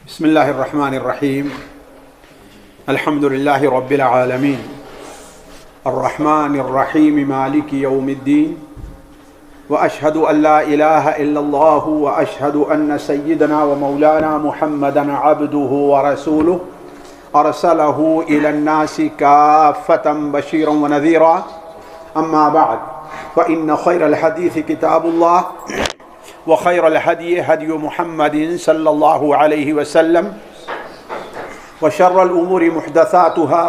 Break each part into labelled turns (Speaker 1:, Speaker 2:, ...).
Speaker 1: بسم الله الرحمن الرحيم. الحمد لله رب العالمين الرحمن الرحيم مالك يوم الدين، وأشهد أن لا إله إلا الله، وأشهد أن سيدنا ومولانا محمدا عبده ورسوله أرسله إلى الناس كافة بشيرا ونذيرا. أما بعد، فإن خير الحديث كتاب الله، وخير الهدي هدي محمد صلى الله عليه وسلم، وشر الأمور محدثاتها،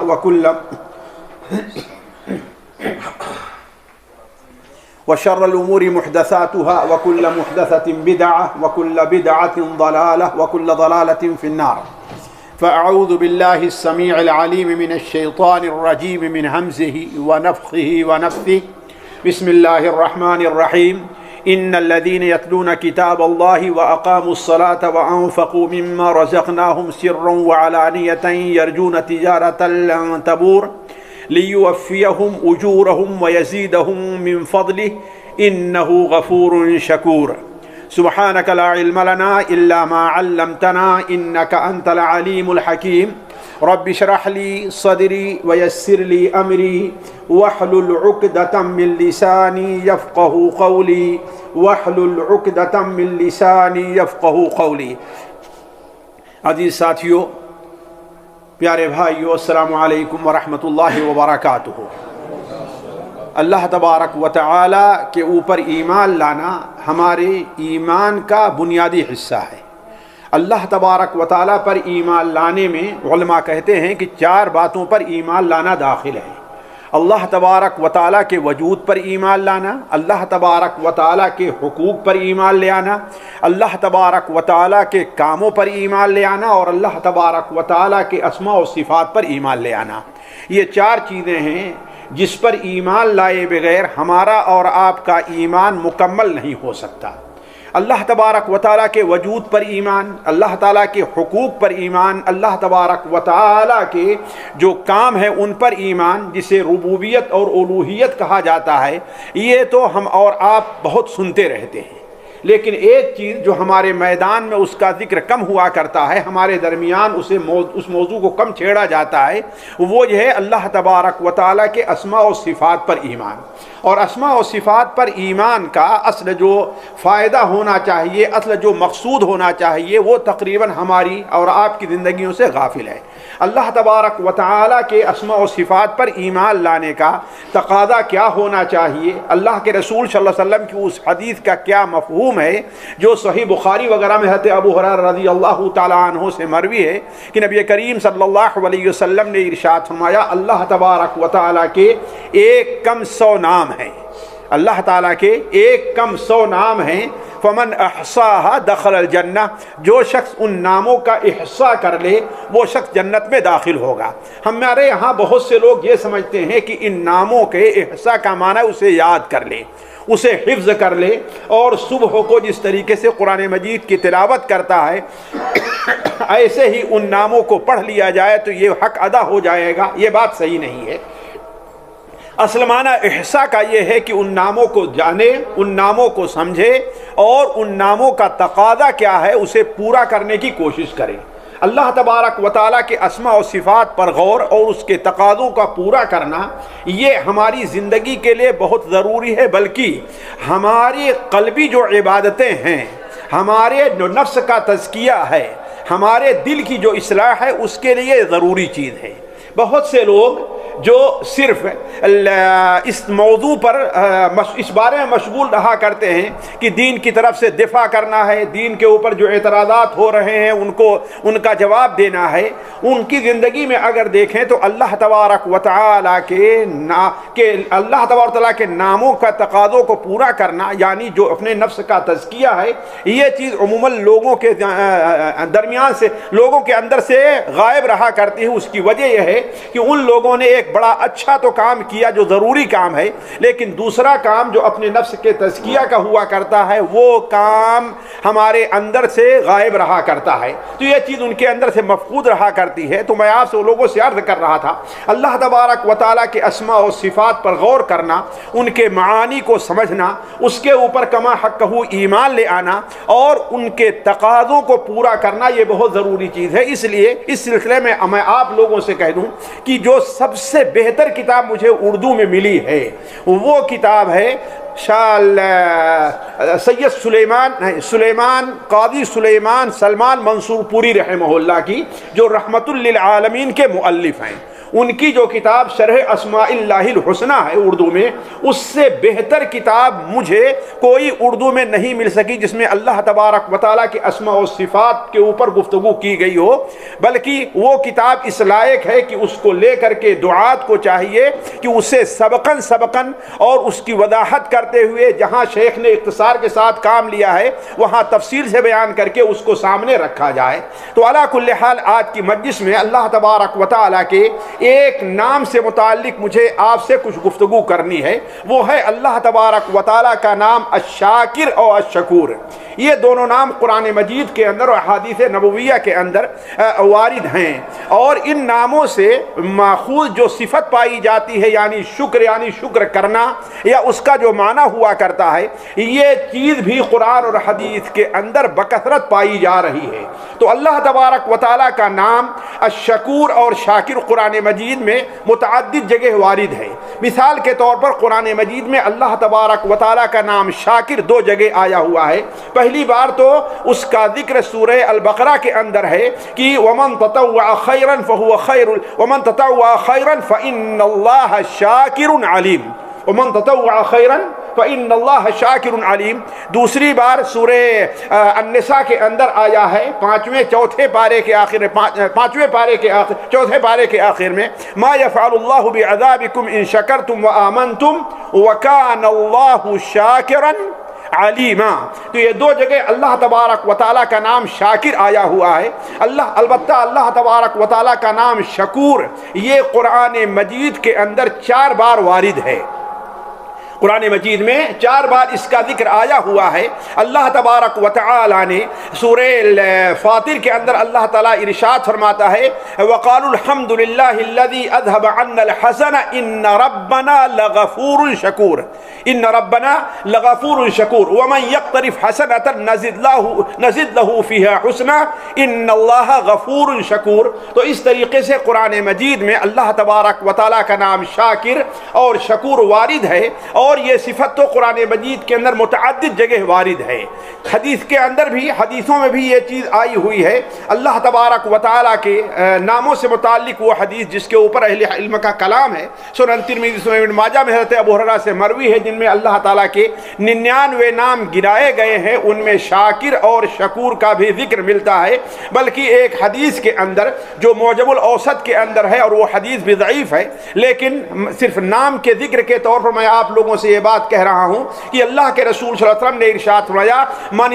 Speaker 1: وكل محدثة بدعة، وكل بدعة ضلالة، وكل ضلالة في النار. فأعوذ بالله السميع العليم من الشيطان الرجيم من همزه ونفخه ونفثه. بسم الله الرحمن الرحيم. إن الذين يتلون كتاب الله وأقاموا الصلاة وأنفقوا مما رزقناهم سرا وعلانية يرجون تجارة لن تبور ليوفيهم أجورهم ويزيدهم من فضله إنه غفور شكور. سبحانك لا علم لنا إلا ما علمتنا إنك أنت العليم الحكيم. رب اشرح لي صدري ويسر لي أمري واحلل عقدة من لساني يفقه قولي عزیز ساتھیو، پیارے بھائیو، السلام علیکم ورحمۃ اللہ وبرکاتہ. اللہ تبارک و تعالی کے اوپر ایمان لانا ہمارے ایمان کا بنیادی حصہ ہے. اللہ تبارک و تعالی پر ایمان لانے میں علماء کہتے ہیں کہ 4 باتوں پر ایمان لانا داخل ہے. اللہ تبارک و تعالی کے وجود پر ایمان لانا، اللہ تبارک و تعالی کے حقوق پر ایمان لے آنا، اللہ تبارک و تعالی کے کاموں پر ایمان لے آنا، اور اللہ تبارک و تعالی کے اسماء و صفات پر ایمان لے آنا. یہ 4 چیزیں ہیں جس پر ایمان لائے بغیر ہمارا اور آپ کا ایمان مکمل نہیں ہو سکتا. اللہ تبارک و تعالیٰ کے وجود پر ایمان، اللہ تعالیٰ کے حقوق پر ایمان، اللہ تبارک و تعالیٰ کے جو کام ہیں ان پر ایمان، جسے ربوبیت اور الوہیت کہا جاتا ہے. یہ تو ہم اور آپ بہت سنتے رہتے ہیں، لیکن ایک چیز جو ہمارے میدان میں اس کا ذکر کم ہوا کرتا ہے، ہمارے درمیان اس موضوع کو کم چھیڑا جاتا ہے، وہ یہ ہے اللہ تبارک و تعالیٰ کے اسماء و صفات پر ایمان. اور اسماء و صفات پر ایمان کا اصل جو فائدہ ہونا چاہیے، اصل جو مقصود ہونا چاہیے، وہ تقریباً ہماری اور آپ کی زندگیوں سے غافل ہے. اللہ تبارک و تعالیٰ کے اسماء و صفات پر ایمان لانے کا تقاضا کیا ہونا چاہیے، اللہ کے رسول صلی اللہ علیہ وسلم کی اس حدیث کا کیا مفہوم ہے جو صحیح بخاری وغیرہ میں حضرت ابو ہریرہ رضی اللہ تعالیٰ عنہ سے مروی ہے کہ نبی کریم صلی اللہ علیہ وسلم نے ارشاد فرمایا، اللہ تبارک و تعالیٰ کے 100 نام ہیں. اللہ تعالیٰ کے 100 نام ہیں. فمن احصاها دخل الجنہ، جو شخص ان ناموں کا احصاء کر لے وہ شخص جنت میں داخل ہوگا. ہمارے یہاں بہت سے لوگ یہ سمجھتے ہیں کہ ان ناموں کے احصاء کا معنی اسے یاد کر لے، اسے حفظ کر لے، اور صبح کو جس طریقے سے قرآن مجید کی تلاوت کرتا ہے ایسے ہی ان ناموں کو پڑھ لیا جائے تو یہ حق ادا ہو جائے گا. یہ بات صحیح نہیں ہے. اصل معنی احصاء کا یہ ہے کہ ان ناموں کو جانے، ان ناموں کو سمجھے، اور ان ناموں کا تقاضا کیا ہے اسے پورا کرنے کی کوشش کرے. اللہ تبارک و تعالیٰ کے اسماء و صفات پر غور اور اس کے تقاضوں کا پورا کرنا یہ ہماری زندگی کے لیے بہت ضروری ہے، بلکہ ہماری قلبی جو عبادتیں ہیں، ہمارے جو نفس کا تزکیہ ہے، ہمارے دل کی جو اصلاح ہے، اس کے لیے ضروری چیز ہے. بہت سے لوگ جو صرف اس موضوع پر اس بارے میں مشغول رہا کرتے ہیں کہ دین کی طرف سے دفاع کرنا ہے، دین کے اوپر جو اعتراضات ہو رہے ہیں ان کا جواب دینا ہے، ان کی زندگی میں اگر دیکھیں تو اللہ تبارک و تعالیٰ کے ناموں کا تقاضوں کو پورا کرنا، یعنی جو اپنے نفس کا تزکیہ ہے، یہ چیز عموماً لوگوں کے درمیان سے، لوگوں کے اندر سے غائب رہا کرتی ہے. اس کی وجہ یہ ہے کہ ان لوگوں نے ایک ایک بڑا اچھا تو کام کیا جو ضروری کام ہے، لیکن دوسرا کام جو اپنے نفس کے تزکیہ کا ہوا کرتا ہے وہ کام ہمارے اندر سے غائب رہا کرتا ہے، تو یہ چیز ان کے اندر سے مفقود رہا کرتی ہے۔ تو میں آپ سے لوگوں سے عرض کر رہا تھا، اللہ تبارک و تعالیٰ کے اسماء و صفات پر غور کرنا، ان کے معانی کو سمجھنا، اس کے اوپر کما حقہ ایمان لے آنا اور ان کے تقاضوں کو پورا کرنا، یہ بہت ضروری چیز ہے۔ اس لیے اس سلسلے میں میں آپ لوگوں سے کہہ دوں کہ جو سب سے بہتر کتاب مجھے اردو میں ملی ہے وہ کتاب ہے سید سلیمان قاضی سلیمان سلمان منصور پوری رحمہ اللہ کی، جو رحمت للعالمین کے مؤلف ہیں۔ ان کی جو کتاب شرح اسماء اللہ الحسنی ہے اردو میں، اس سے بہتر کتاب مجھے کوئی اردو میں نہیں مل سکی جس میں اللہ تبارک و تعالیٰ کے اسماء و صفات کے اوپر گفتگو کی گئی ہو، بلکہ وہ کتاب اس لائق ہے کہ اس کو لے کر کے دعات کو چاہیے کہ اسے سبقاً اور اس کی وضاحت کرتے ہوئے جہاں شیخ نے اختصار کے ساتھ کام لیا ہے وہاں تفصیل سے بیان کر کے اس کو سامنے رکھا جائے۔ تو علی کل حال آج کی مجلس میں اللہ تبارک و تعالیٰ کے ایک نام سے متعلق مجھے آپ سے کچھ گفتگو کرنی ہے، وہ ہے اللہ تبارک و تعالیٰ کا نام الشاکر اور الشکور۔ یہ دونوں نام قرآن مجید کے اندر اور احادیث نبویہ کے اندر وارد ہیں، اور ان ناموں سے ماخوذ جو صفت پائی جاتی ہے یعنی شکر کرنا یا اس کا جو معنی ہوا کرتا ہے، یہ چیز بھی قرآن اور حدیث کے اندر بکثرت پائی جا رہی ہے۔ تو اللہ تبارک و تعالیٰ کا نام الشکور اور شاکر قرآن مجید میں متعدد جگہ وارد ہے۔ مثال کے طور پر قرآن مجید میں اللہ تبارک و تعالیٰ کا نام شاکر 2 جگہ آیا ہوا ہے۔ پہلی بار تو اس کا ذکر سورہ البقرہ کے اندر ہے کہ وَمَن تَطَوَّعَ خَيْرًا فَهُوَ خَيْرٌ وَمَن تَطَوَّعَ خَيْرًا فَإِنَّ اللَّهَ شَاكِرٌ عَلِيمٌ، وَمَن تَطَوَّعَ خَيْرًا فَإِنَّ اللَّهَ شَاكِرٌ عَلِيمٌ۔ دوسری بار سورہ النساء کے اندر آیا ہے، چوتھے پارے کے آخر چوتھے پارے کے آخر میں مَا يَفْعَلُ اللَّهُ بِعَذَابِكُمْ إِن شَكَرْتُمْ وَآمَنْتُمْ وَكَانَ اللَّهُ شَاكِرًا علیما۔ تو یہ 2 جگہ اللہ تبارک و تعالیٰ کا نام شاکر آیا ہوا ہے۔ البتہ اللہ تبارک و تعالیٰ کا نام شکور یہ قرآن مجید کے اندر 4 بار وارد ہے۔ قرآن مجید میں 4 بار اس کا ذکر آیا ہوا ہے۔ اللہ تبارک و تعالی نے سورہ فاطر کے اندر اللہ تعالیٰ ارشاد فرماتا ہے وَقَالُوا الْحَمْدُ لِلَّهِ الَّذِي أَذْهَبَ عَنَّا الْحَزَنَ إِنَّ رَبَّنَا لَغَفُورٌ شَكُورٌ إِنَّ رَبَّنَا لَغَفُورٌ شَكُورٌ وَمَنْ يَقْتَرِفْ حَسَنَةً نَزِدْ لَهُ فِيهَا حُسْنًا إِنَّ اللَّهَ غَفُورٌ شَكُورٌ۔ تو اس طریقے سے قرآن مجید میں اللہ تبارک و تعالیٰ کا نام شاکر اور شکور وارد ہے، اور یہ صفت تو قرآن مجید کے اندر متعدد جگہ وارد ہے۔ حدیث کے اندر بھی، حدیثوں میں بھی یہ چیز آئی ہوئی ہے۔ اللہ تبارک و تعالیٰ کے ناموں سے متعلق وہ حدیث جس کے اوپر اہل علم کا کلام ہے، سنن ترمذی سنن ابن ماجہ میں حضرت ابو ہریرہ سے مروی ہے، جن میں اللہ تعالیٰ کے 99 نام گرائے گئے ہیں، ان میں شاکر اور شکور کا بھی ذکر ملتا ہے۔ بلکہ ایک حدیث کے اندر جو معجم الاوسط کے اندر ہے، اور وہ حدیث بھی ضعیف ہے، لیکن صرف نام کے ذکر کے طور پر میں آپ لوگوں سے یہ بات کہہ رہا ہوں کہ اللہ کے رسول صلی اللہ علیہ وسلم نے ارشاد فرمایا من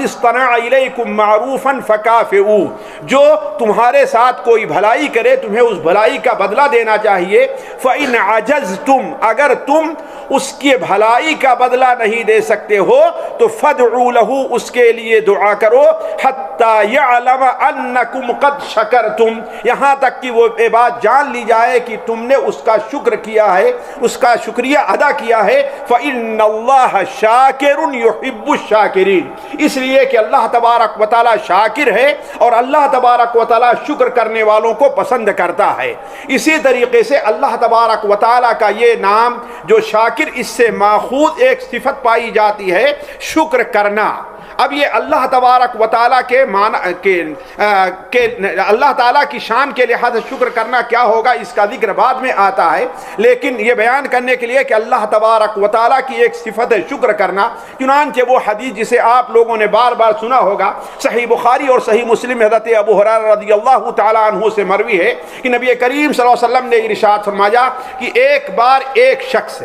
Speaker 1: استنع الیکم معروفا فکافئوہ، جو تمہارے ساتھ کوئی بھلائی کرے تمہیں اس بھلائی کا بدلہ دینا چاہیے۔ فإن عجزتم، اگر تم اس کی بھلائی کا بدلہ نہیں دے سکتے ہو تو فادعوا لہ، اس کے لیے دعا کرو، حتی یعلم انکم قد شکرتم، یہاں تک کہ وہ بات جان لی جائے کہ تم نے اس کا شکر کیا ہے، اس کا شکریہ ادا کیا ہے۔ فإن اللہ شاکر یحب الشاکرین، اس لیے کہ اللہ تبارک و تعالی شاکر ہے اور اللہ تبارک و تعالی شکر کرنے والوں کو پسند کرتا ہے۔ اسی طریقے سے اللہ تبارک و تعالی کا یہ نام جو شاکر، اس سے ماخوذ ایک صفت پائی جاتی ہے شکر کرنا۔ اب یہ اللہ تبارک و تعالیٰ کے معنی اللہ تعالیٰ کی شان کے لحاظ سے شکر کرنا کیا ہوگا اس کا ذکر بعد میں آتا ہے، لیکن یہ بیان کرنے کے لیے کہ اللہ تبارک و تعالیٰ کی ایک صفت ہے شکر کرنا۔ چنانچہ وہ حدیث جسے آپ لوگوں نے بار بار سنا ہوگا، صحیح بخاری اور صحیح مسلم حضرت ابو ہریرہ رضی اللہ تعالیٰ عنہ سے مروی ہے کہ نبی کریم صلی اللہ علیہ وسلم نے ارشاد فرمایا کہ ایک بار ایک شخص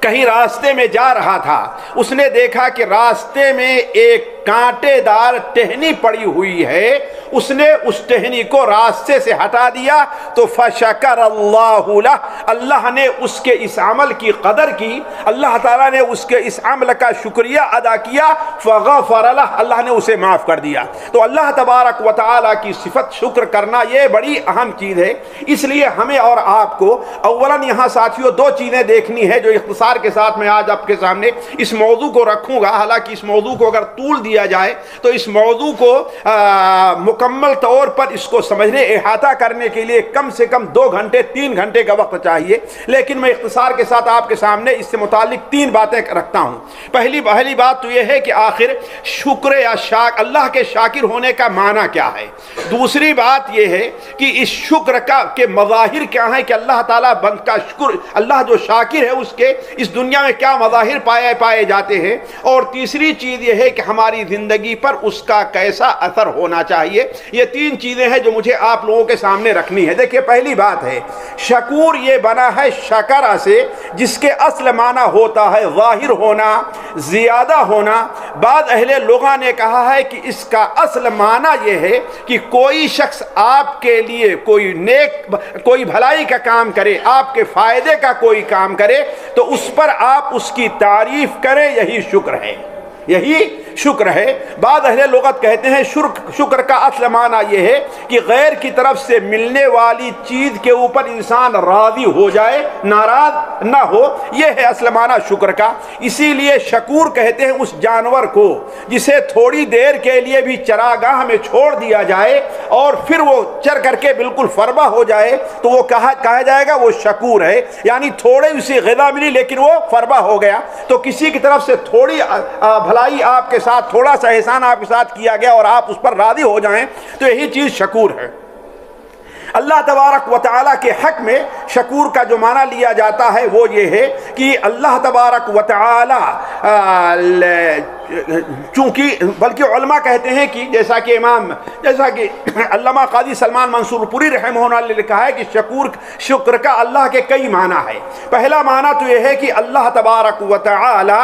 Speaker 1: کہیں راستے میں جا رہا تھا، اس نے دیکھا کہ راستے میں ایک کانٹے دار ٹہنی پڑی ہوئی ہے، اس نے اس ٹہنی کو راستے سے ہٹا دیا تو فشکر اللہ لہ، اللہ نے اس کے اس عمل کی قدر کی، اللہ تعالیٰ نے اس کے اس عمل کا شکریہ ادا کیا، فغفر لہ، اللہ نے اسے معاف کر دیا۔ تو اللہ تبارک و تعالیٰ کی صفت شکر کرنا یہ بڑی اہم چیز ہے۔ اس لیے ہمیں اور آپ کو اولاً یہاں ساتھیوں دو چیزیں دیکھنی ہے جو اختصار کے ساتھ میں آج آپ کے سامنے اس موضوع کو رکھوں گا۔ حالانکہ اس موضوع کو اگر طول دیا جائے تو اس موضوع کو مکمل طور پر اس کو سمجھنے احاطہ کرنے کے لیے کم سے کم 2 گھنٹے 3 گھنٹے کا وقت چاہیے، لیکن میں اختصار کے ساتھ آپ کے سامنے اس سے متعلق 3 باتیں رکھتا ہوں۔ پہلی بات تو یہ ہے کہ آخر شکر یا اللہ کے شاکر ہونے کا معنی کیا ہے۔ دوسری بات یہ ہے کہ اس شکر کے مظاہر کیا ہیں کہ اللہ تعالیٰ بند کا شکر، اللہ جو شاکر ہے اس کے اس دنیا میں کیا مظاہر پائے جاتے ہیں۔ اور تیسری چیز یہ ہے کہ ہماری زندگی پر اس کا کیسا اثر ہونا چاہیے۔ یہ 3 چیزیں ہیں جو مجھے آپ لوگوں کے سامنے رکھنی ہے۔ دیکھیے پہلی بات ہے شکور، یہ بنا ہے شکر سے، جس کے اصل معنی ہوتا ہے ظاہر ہونا، زیادہ ہونا۔ بعض اہل لغہ نے کہا ہے کہ اس کا اصل معنی یہ ہے کہ کوئی شخص آپ کے لیے کوئی بھلائی کا کام کرے، آپ کے فائدے کا کوئی کام کرے تو اس پر آپ اس کی تعریف کریں، یہی شکر ہے، یہی شکر ہے۔ بعض اہل لغت کہتے ہیں شکر کا اصل معنی یہ ہے کہ غیر کی طرف سے ملنے والی چیز کے اوپر انسان راضی ہو جائے، ناراض نہ ہو، یہ ہے اصل معنی شکر کا۔ اسی لیے شکور کہتے ہیں اس جانور کو جسے تھوڑی دیر کے لیے بھی چراگاہ میں چھوڑ دیا جائے اور پھر وہ چر کر کے بالکل فربہ ہو جائے تو وہ کہا جائے گا وہ شکور ہے، یعنی تھوڑی اسی غذا ملی لیکن وہ فربہ ہو گیا۔ تو کسی کی طرف سے تھوڑی بھلائی آپ کے ساتھ، تھوڑا سا احسان آپ کے ساتھ کیا گیا اور آپ اس پر راضی ہو جائیں تو یہی چیز شکور ہے۔ اللہ تبارک و تعالیٰ کے حق میں شکور کا جو معنی لیا جاتا ہے وہ یہ ہے کہ اللہ تبارک و تعالیٰ چونکہ بلکہ علماء کہتے ہیں کہ جیسا کہ علامہ قاضی سلمان منصور پوری رحمہ اللہ نے لکھا ہے کہ شکر کا اللہ کے کئی معنی ہے۔ پہلا معنی تو یہ ہے کہ اللہ تبارک و تعالی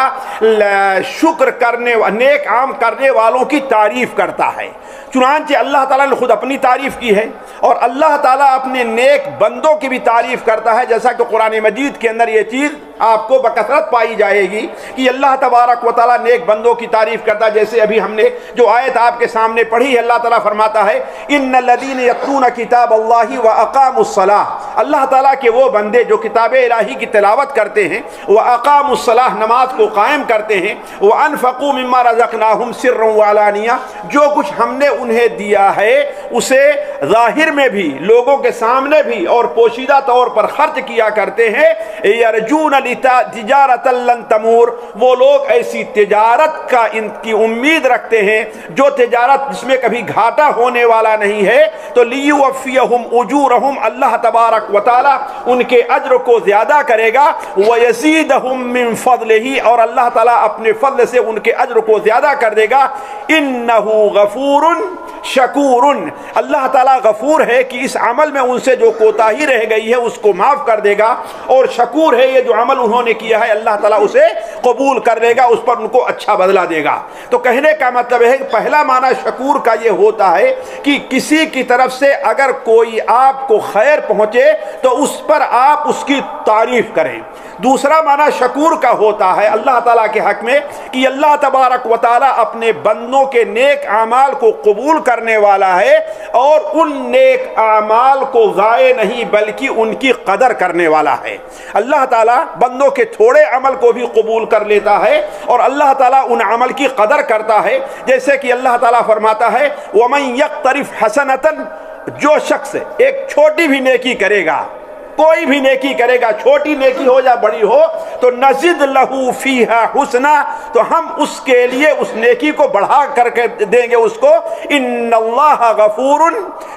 Speaker 1: شکر کرنے، نیک عام کرنے والوں کی تعریف کرتا ہے۔ چنانچہ اللہ تعالیٰ نے خود اپنی تعریف کی ہے اور اللہ تعالیٰ اپنے نیک بندوں کی بھی تعریف کرتا ہے، جیسا کہ قرآن مجید کے اندر یہ چیز آپ کو بکثرت پائی جائے گی کہ اللہ تبارک و تعالیٰ نیک بندوں کی تعریف کرتا ہے۔ جیسے ابھی ہم نے جو آیت آپ کے سامنے پڑھی ہے، اللہ تعالیٰ فرماتا ہے ان الذین یتلون کتاب اللہ واقاموا الصلاۃ، اللہ تعالیٰ کے وہ بندے جو کتاب الہی کی تلاوت کرتے ہیں، واقاموا الصلاۃ، نماز کو قائم کرتے ہیں، وانفقوا مما رزقناہم سرا وعلانیہ، جو کچھ ہم نے انہیں دیا ہے اسے ظاہر میں بھی، لوگوں کے سامنے بھی اور پوشیدہ طور پر خرچ کیا کرتے ہیں۔ یرجون تجارت لن تمور، وہ لوگ ایسی تجارت کا ان کی امید رکھتے ہیں جو تجارت جس میں کبھی گھاٹا ہونے والا نہیں ہے۔ تو لیوفیہم اجورہم، اللہ تبارک و تعالی ان کے اجر کو زیادہ کرے گا، ویزیدہم من فضلہ، اور اللہ تعالیٰ اپنے فضل سے ان کے اجر کو زیادہ کر دے گا۔ انہ غفور شکور، اللہ تعالیٰ غفور ہے کہ اس عمل میں ان سے جو کوتاہی رہ گئی ہے اس کو معاف کر دے گا، اور شکور ہے یہ جو عمل انہوں نے کیا ہے اللہ تعالیٰ اسے قبول کر لے گا، اس پر ان کو اچھا بدلہ دے گا۔ تو کہنے کا مطلب ہے کہ پہلا معنی شکور کا یہ ہوتا ہے کہ کسی کی طرف سے اگر کوئی آپ کو خیر پہنچے تو اس پر آپ اس کی تعریف کریں۔ دوسرا معنی شکور کا ہوتا ہے اللہ تعالیٰ کے حق میں کہ اللہ تبارک و تعالیٰ اپنے بندوں کے نیک اعمال کو قبول کرنے والا ہے اور ان نیک اعمال کو ضائع نہیں بلکہ ان کی قدر کرنے والا ہے۔ اللہ تعالیٰ بندوں کے تھوڑے عمل کو بھی قبول کر لیتا ہے اور اللہ تعالیٰ ان عمل کی قدر کرتا ہے، جیسے کہ اللہ تعالیٰ فرماتا ہے وَمَن يَقْتَرِفْ حَسَنَةً، جو شخص ایک چھوٹی بھی نیکی کرے گا، کوئی بھی نیکی کرے گا، چھوٹی نیکی ہو یا بڑی ہو، تو نزد لہو فیہا حسنا، تو ہم اس کے لیے اس نیکی کو بڑھا کر کے دیں گے اس کو۔ ان اللہ غفور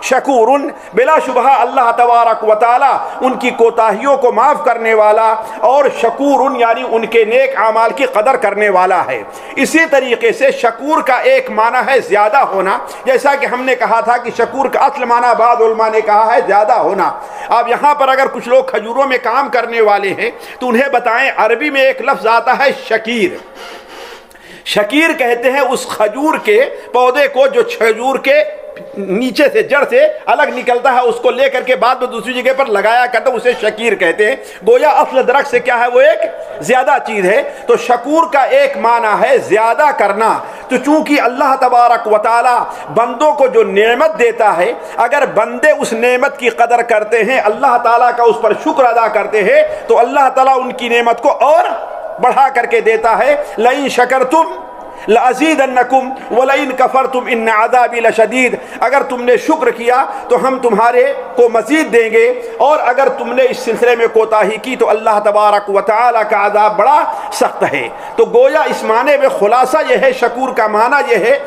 Speaker 1: شکور، بلا شبہ اللہ تبارک و تعالی ان کی کوتاہیوں کو معاف کرنے والا اور شکور یعنی ان کے نیک اعمال کی قدر کرنے والا ہے۔ اسی طریقے سے شکور کا ایک معنی ہے زیادہ ہونا، جیسا کہ ہم نے کہا تھا کہ شکور کا اصل معنی بعض علماء نے کہا ہے زیادہ ہونا۔ اب یہاں پر اگر کچھ لوگ کھجوروں میں کام کرنے والے ہیں تو انہیں بتائیں عربی میں ایک لفظ آتا ہے شکیر۔ شکیر کہتے ہیں اس کھجور کے پودے کو جو کھجور کے نیچے سے جڑ سے الگ نکلتا ہے، اس کو لے کر کے بعد میں دوسری جگہ پر لگایا کرتا ہے، اسے شکیر کہتے ہیں۔ گویا اصل درخت سے کیا ہے، وہ ایک زیادہ چیز ہے۔ تو شکور کا ایک معنی ہے زیادہ کرنا۔ تو چونکہ اللہ تبارک و تعالی بندوں کو جو نعمت دیتا ہے، اگر بندے اس نعمت کی قدر کرتے ہیں، اللہ تعالیٰ کا اس پر شکر ادا کرتے ہیں، تو اللہ تعالیٰ ان کی نعمت کو اور بڑھا کر کے دیتا ہے۔ لئن شکرتم لازیدنکم ولئن کفرتم ان عذابی لشدید، اگر تم نے شکر کیا تو ہم تمہارے کو مزید دیں گے، اور اگر تم نے اس سلسلے میں کوتاہی کی تو اللہ تبارک و تعالی کا عذاب بڑا سخت ہے۔ تو گویا اس معنی میں خلاصہ یہ ہے، شکور کا معنی یہ ہے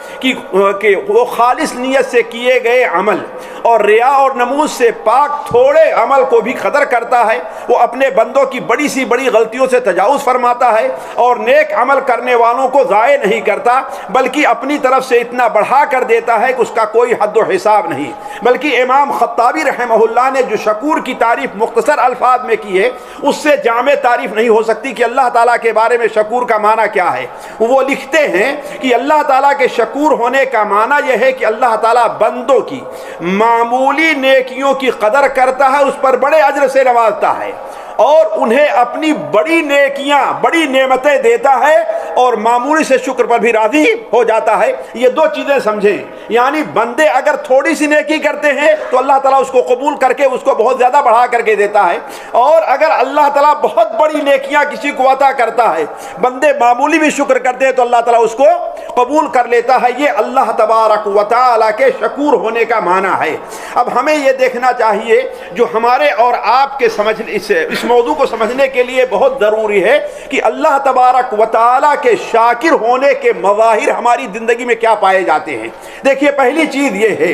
Speaker 1: کہ وہ خالص نیت سے کیے گئے عمل اور ریا اور نموز سے پاک تھوڑے عمل کو بھی قدر کرتا ہے، وہ اپنے بندوں کی بڑی سی بڑی غلطیوں سے تجاوز فرماتا ہے، اور نیک عمل کرنے والوں کو ضائع نہیں کرتا، بلکہ اپنی طرف سے اتنا بڑھا کر دیتا ہے کہ اس کا کوئی حد و حساب نہیں۔ بلکہ امام خطابی رحمہ اللہ نے جو شکور کی تعریف مختصر الفاظ میں کی ہے، اس سے جامع تعریف نہیں ہو سکتی کہ اللہ تعالیٰ کے بارے میں شکور کا معنی کیا ہے۔ وہ لکھتے ہیں کہ اللہ تعالیٰ کے شکور ہونے کا معنی یہ ہے کہ اللہ تعالیٰ بندوں کی معمولی نیکیوں کی قدر کرتا ہے، اس پر بڑے اجر سے نوازتا ہے، اور انہیں اپنی بڑی نیکیاں بڑی نعمتیں دیتا ہے، اور معمولی سے شکر پر بھی راضی ہو جاتا ہے۔ یہ دو چیزیں سمجھیں، یعنی بندے اگر تھوڑی سی نیکی کرتے ہیں تو اللہ تعالیٰ اس کو قبول کر کے اس کو بہت زیادہ بڑھا کر کے دیتا ہے، اور اگر اللہ تعالیٰ بہت بڑی نیکیاں کسی کو عطا کرتا ہے، بندے معمولی بھی شکر کرتے ہیں تو اللہ تعالیٰ اس کو قبول کر لیتا ہے۔ یہ اللہ تبارک و تعالیٰ کے شکور ہونے کا معنی ہے۔ اب ہمیں یہ دیکھنا چاہیے، جو ہمارے اور آپ کے سمجھ اس موضوع کو سمجھنے کے لیے بہت ضروری ہے کہ اللہ تبارک و تعالیٰ کے شاکر ہونے کے مظاہر ہماری زندگی میں کیا پائے جاتے ہیں۔ دیکھیے، پہلی چیز یہ ہے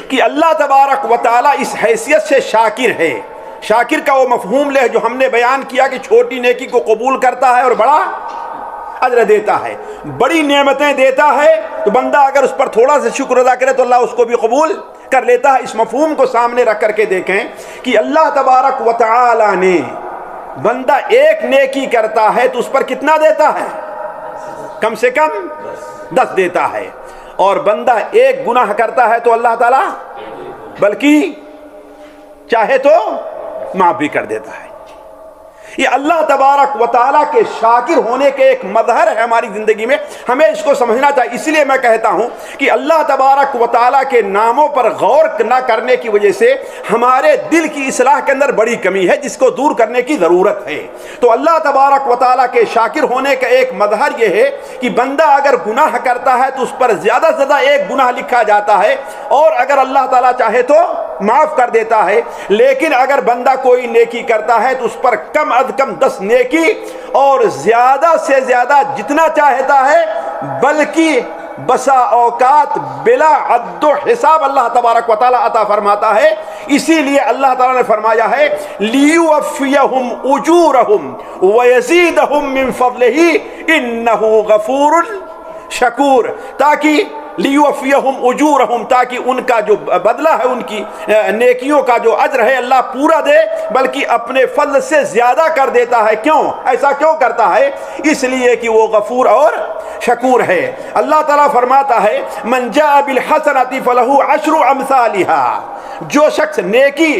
Speaker 1: کہ اللہ تبارک و تعالیٰ اس حیثیت سے شاکر ہے۔ شاکر کا وہ مفہوم لے جو ہم نے بیان کیا کہ چھوٹی نیکی کو قبول کرتا ہے اور بڑا اجر دیتا ہے، بڑی نعمتیں دیتا ہے، تو بندہ اگر اس پر تھوڑا سا شکر ادا کرے تو اللہ اس کو بھی قبول کر لیتا ہے۔ اس مفہوم کو سامنے رکھ کر کے دیکھیں کہ اللہ تبارک و تعالی نے بندہ ایک نیکی کرتا ہے تو اس پر کتنا دیتا ہے؟ کم سے کم 10 دیتا ہے، اور بندہ ایک گناہ کرتا ہے تو اللہ تعالیٰ بلکہ چاہے تو معاف بھی کر دیتا ہے۔ یہ اللہ تبارک و تعالیٰ کے شاکر ہونے کے ایک مظہر ہے ہماری زندگی میں، ہمیں اس کو سمجھنا چاہیے۔ اس لیے میں کہتا ہوں کہ اللہ تبارک و تعالیٰ کے ناموں پر غور نہ کرنے کی وجہ سے ہمارے دل کی اصلاح کے اندر بڑی کمی ہے، جس کو دور کرنے کی ضرورت ہے۔ تو اللہ تبارک و تعالیٰ کے شاکر ہونے کا ایک مظہر یہ ہے کہ بندہ اگر گناہ کرتا ہے تو اس پر زیادہ سے زیادہ ایک گناہ لکھا جاتا ہے، اور اگر اللہ تعالیٰ چاہے تو معاف کر دیتا ہے۔ لیکن اگر بندہ کوئی نیکی کرتا ہے تو اس پر کم از کم 10 نیکی، اور زیادہ سے زیادہ جتنا چاہتا ہے، بلکہ بسا اوقات بلا عد و حساب اللہ تبارک و تعالیٰ عطا فرماتا ہے۔ اسی لیے اللہ تعالیٰ نے فرمایا ہے لِيُوَفِّيَهُمْ أُجُورَهُمْ وَيَزِيدَهُمْ مِنْ فَضْلِهِ إِنَّهُ غَفُورٌ شکور، تاکہ لیوفیہم اجورہم، تاکہ ان کا جو بدلہ ہے، ان کی نیکیوں کا جو اجر ہے، اللہ پورا دے، بلکہ اپنے فضل سے زیادہ کر دیتا ہے۔ کیوں ایسا کیوں کرتا ہے؟ اس لیے کہ وہ غفور اور شکور ہے۔ اللہ تعالیٰ فرماتا ہے من جاء بالحسنۃ فلہ عشر امثالها، جو شخص نیکی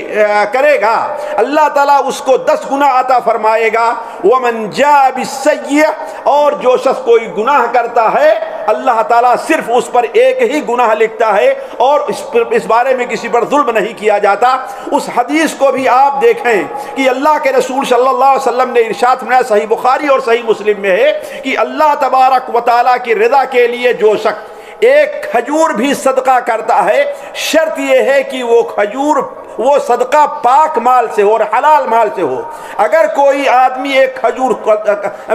Speaker 1: کرے گا اللہ تعالیٰ اس کو 10 گنا عطا فرمائے گا۔ ومن جاء بالسیئۃ، اور جو شخص کوئی گناہ کرتا ہے اللہ تعالیٰ صرف اس پر ایک ہی گناہ لکھتا ہے، اور اس بارے میں کسی پر ظلم نہیں کیا جاتا۔ اس حدیث کو بھی آپ دیکھیں کہ اللہ کے رسول صلی اللہ علیہ وسلم نے ارشاد فرمایا، صحیح بخاری اور صحیح مسلم میں ہے کہ اللہ تبارک و تعالیٰ کی رضا کے لیے جو شخص ایک کھجور بھی صدقہ کرتا ہے، شرط یہ ہے کہ وہ کھجور وہ صدقہ پاک مال سے ہو اور حلال مال سے ہو۔ اگر کوئی آدمی ایک کھجور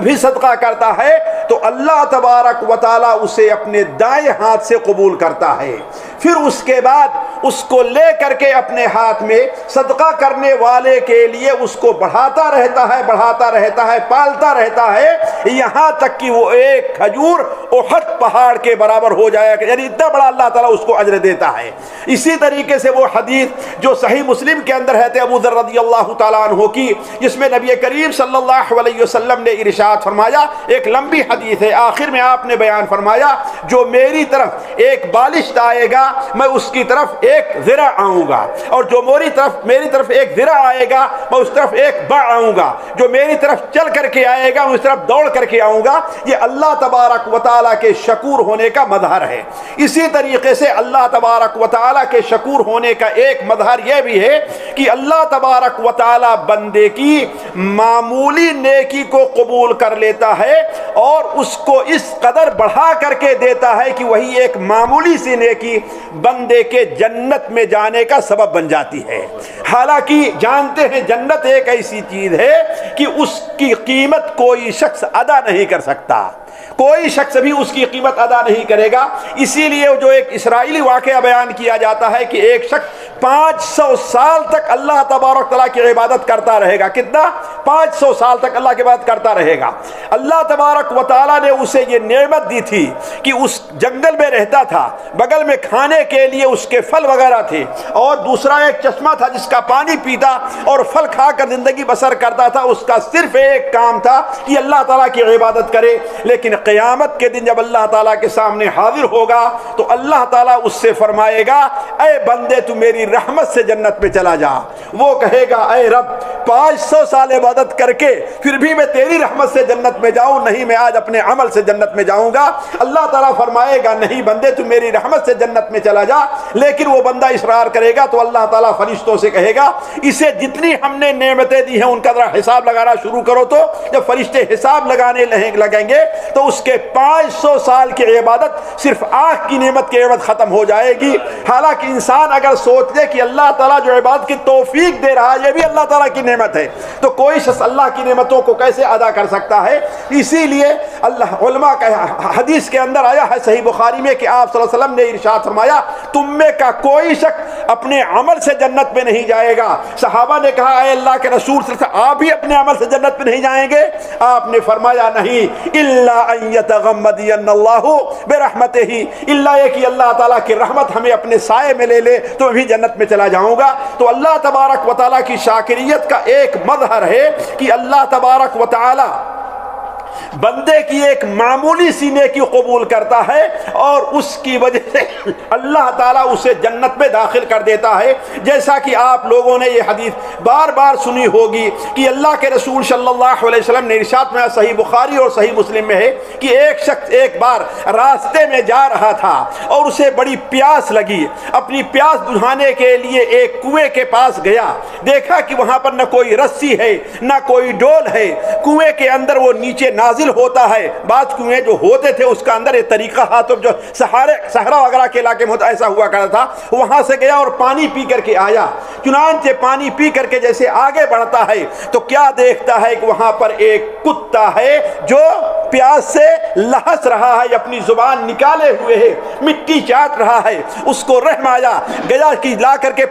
Speaker 1: بھی صدقہ کرتا ہے تو اللہ تبارک و تعالیٰ اسے اپنے دائیں ہاتھ سے قبول کرتا ہے۔ پھر اس کے بعد اس کو لے کر کے اپنے ہاتھ میں صدقہ کرنے والے کے لیے اس کو بڑھاتا رہتا ہے، بڑھاتا رہتا ہے، پالتا رہتا ہے، یہاں تک کہ وہ ایک کھجور احد پہاڑ کے برابر ہو جائے گا، یعنی اتنا بڑا اللہ تعالیٰ اس کو اجر دیتا ہے۔ اسی طریقے سے وہ حدیث جو صحیح مسلم کے اندر ہے ابو ذر رضی اللہ تعالیٰ عنہ کی، جس میں نبی کریم صلی اللہ علیہ وسلم نے ارشاد فرمایا، ایک لمبی حدیث ہے، آخر میں آپ نے بیان فرمایا، جو میری طرف ایک بالشت آئے گا میں اس کی طرف ایک ذرا آؤں گا، اور جو میری طرف ایک ذرا آئے گا میں اس طرف ایک باع آؤں گا، جو میری طرف چل کر کے آئے گا میں اس طرف دوڑ کر کے آؤں گا۔ یہ اللہ تبارک و تعالیٰ کے شکور ہونے کا مظہر ہے۔ اسی طریقے سے اللہ تبارک و تعالیٰ کے شکور ہونے کا ایک مظہر یہ بھی ہے کہ اللہ تبارک و تعالیٰ بندے کی معمولی نیکی کو قبول کر لیتا ہے اور اس کو اس قدر بڑھا کر کے دیتا ہے کہ وہی ایک معمولی سی نیکی بندے کے جنت میں جانے کا سبب بن جاتی ہے۔ حالانکہ جانتے ہیں جنت ایک ایسی چیز ہے کہ اس کی قیمت کوئی شخص ادا نہیں کر سکتا، کوئی شخص بھی اس کی قیمت ادا نہیں کرے گا۔ اسی لیے جو ایک اسرائیلی واقعہ بیان کیا جاتا ہے کہ ایک شخص 500 سال تک اللہ تبارک تعالیٰ کی عبادت کرتا رہے گا۔ کتنا؟ 500 سال تک اللہ کی عبادت کرتا رہے گا۔ اللہ تبارک و تعالیٰ نے اسے یہ نعمت دی تھی کہ اس جنگل میں رہتا تھا، بغل میں کھانے کے لیے اس کے پھل وغیرہ تھے، اور دوسرا ایک چشمہ تھا جس کا پانی پیتا اور پھل کھا کر زندگی بسر کرتا تھا۔ اس کا صرف ایک کام تھا کہ اللہ تعالیٰ کی عبادت کرے۔ لیکن قیامت کے دن جب اللہ تعالیٰ کے سامنے حاضر ہوگا تو اللہ تعالیٰ اس سے فرمائے گا، اے بندے تو میری رحمت سے جنت میں چلا جا۔ وہ کہے گا، اے رب 500 سال عبادت کر کے پھر بھی میں تیری رحمت سے جنت میں جاؤں نہیں، میں آج اپنے عمل سے جنت میں جاؤں گا۔ اللہ تعالیٰ فرمائے گا، نہیں بندے تو میری رحمت سے جنت میں چلا جا۔ لیکن وہ بندہ اصرار کرے گا تو اللہ تعالیٰ فرشتوں سے کہے گا، اسے جتنی ہم نے نعمتیں دی ہیں ان کا ذرا حساب لگانا شروع کرو۔ تو جب فرشتے حساب لگانے لگیں گے تو اس کے 500 سال کی عبادت صرف آنکھ کی نعمت کی عبادت ختم ہو جائے گی۔ حالانکہ انسان اگر سوچ لے کہ اللہ تعالیٰ جو عبادت کی توفیق دے رہا ہے یہ بھی اللہ تعالیٰ کی نعمت ہے، تو کوئی شخص اللہ کی نعمتوں کو کیسے ادا کر سکتا ہے؟ اسی لیے اللہ علماء کا حدیث کے اندر آیا ہے صحیح بخاری میں کہ آپ صلی اللہ علیہ وسلم نے ارشاد فرمایا، تم میں کا کوئی شخص اپنے عمل سے جنت میں نہیں جائے گا۔ صحابہ نے کہا، اے اللہ کے رسول صلی اللہ علیہ وسلم آپ بھی اپنے عمل سے جنت میں نہیں جائیں گے؟ آپ نے فرمایا، نہیں، الا ان یتغمدین اللہ برحمتہ، الا یہ کہ اللہ تعالیٰ کی رحمت ہمیں اپنے سائے میں لے لے تو میں بھی جنت میں چلا جاؤں گا۔ تو اللہ تبارک و تعالیٰ کی شاکریت کا ایک مظہر ہے کہ اللہ تبارک و تعالیٰ بندے کی ایک معمولی سی نیکی قبول کرتا ہے اور اس کی وجہ سے اللہ تعالیٰ اسے جنت میں داخل کر دیتا ہے۔ جیسا کہ آپ لوگوں نے یہ حدیث بار بار سنی ہوگی کہ اللہ کے رسول صلی اللہ علیہ وسلم نے ارشاد میں صحیح بخاری اور صحیح مسلم میں ہے کہ ایک شخص ایک بار راستے میں جا رہا تھا اور اسے بڑی پیاس لگی، اپنی پیاس بجھانے کے لیے ایک کنویں کے پاس گیا، دیکھا کہ وہاں پر نہ کوئی رسی ہے نہ کوئی ڈول ہے، کنویں کے اندر وہ نیچے نازل ہوتا ہے۔ بعض کنویں جو ہوتے تھے اس کا اندر ایک طریقہ ہاتھ جو صحرا وغیرہ کے علاقے میں ہوتا ایسا ہوا کرتا تھا، وہاں سے گیا اور پانی پی کر کے آیا۔ چنانچہ پانی پی کر کے جیسے آگے بڑھتا ہے تو کیا دیکھتا ہے کہ وہاں پر ایک کتا ہے جو پیاس سے لہس رہا ہے، اپنی زبان نکالے ہوئے ہے، مٹی چاٹ رہا ہے۔ اس کو رحم آیا، گیا کہ لا کر کے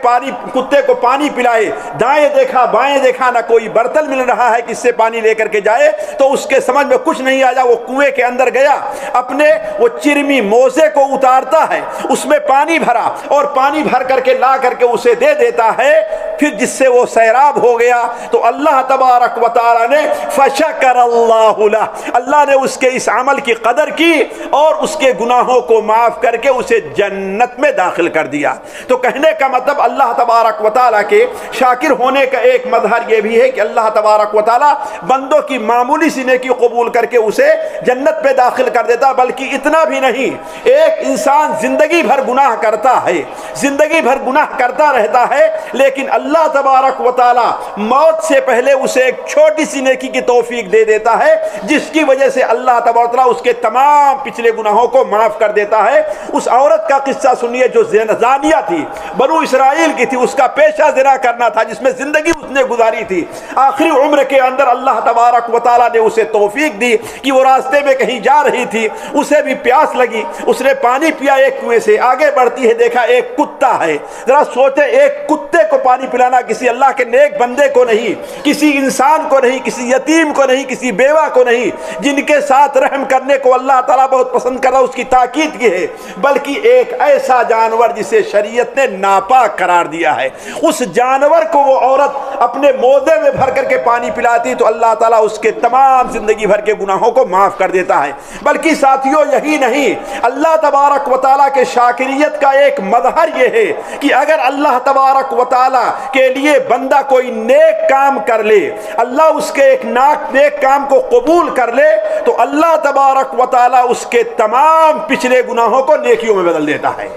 Speaker 1: کتے کو پانی پلائے۔ دائیں دیکھا بائیں دیکھا، نہ کوئی برتن مل رہا ہے کہ اس سے پانی لے کر کے جائے، تو اس کے سمجھ میں کچھ نہیں آیا۔ وہ کنویں کے اندر گیا، اپنے وہ چرمی موزے کو اتارتا ہے، اس میں پانی بھرا اور پانی بھر کر کے لا کر کے اسے دے دیتا ہے، پھر جس سے وہ سیراب ہو گیا۔ تو اللہ تبارک و تعالی نے فشکر اللہ لہ، اللہ نے اس کے اس عمل کی قدر کی اور اس کے گناہوں کو معاف کر کے اسے جنت میں داخل کر دیا۔ تو کہنے کا مطلب اللہ تبارک و تعالی کے شاکر ہونے کا ایک مظہر یہ بھی ہے کہ اللہ تبارک و تعالی بندوں کی معمولی سی نیکی قبول کر کے اسے جنت میں داخل کر دیتا۔ بلکہ اتنا بھی نہیں، ایک انسان زندگی بھر گناہ کرتا ہے، زندگی بھر گناہ کرتا رہتا ہے، لیکن اللہ تبارک و تعالی موت سے پہلے اسے ایک چھوٹی سی نیکی کی توفیق دے دیتا ہے، جس کی وجہ سے اللہ تبارک و تعالی اس کے تمام پچھلے گناہوں کو معاف کر دیتا ہے۔ اس عورت کا قصہ سنیے جو زانیہ تھی، بنو اسرائیل کی تھی، اس کا پیشہ زنا کرنا تھا، جس میں زندگی اس نے گزاری تھی۔ آخری عمر کے اندر اللہ تبارک و تعالی نے اسے توفیق دی کہ وہ راستے میں کہیں جا رہی تھی، اسے بھی پیاس لگی، اس نے پانی پیا ایک کنویں سے، آگے بڑھتی ہے دیکھا ایک کتا ہے۔ ذرا سوچے ایک کتے کو پانی پلانا کسی اللہ کے نیک بندے کو نہیں، کسی انسان کو نہیں، کسی یتیم کو نہیں، کسی بیوہ کو نہیں، جن کے ساتھ رحم کرنے کو اللہ تعالیٰ بہت پسند کر رہا، اس کی تاکید کی ہے، بلکہ ایک ایسا جانور جسے شریعت نے ناپاک قرار دیا ہے، اس جانور کو وہ عورت اپنے موزے میں بھر کر کے پانی پلاتی تو اللہ تعالیٰ اس کے تمام زندگی بھر کے گناہوں کو معاف کر دیتا ہے۔ بلکہ ساتھیوں یہی نہیں، اللہ تبارک و تعالیٰ کے شاکریت کا ایک مظہر یہ ہے کہ اگر اللہ تبارک و تعالیٰ کے لیے بندہ کوئی نیک کام کر لے، اللہ اس کے ایک نیک کام کو قبول کر لے تو اللہ تبارک و تعالیٰ اس کے تمام پچھلے گناہوں کو نیکیوں میں بدل دیتا ہے۔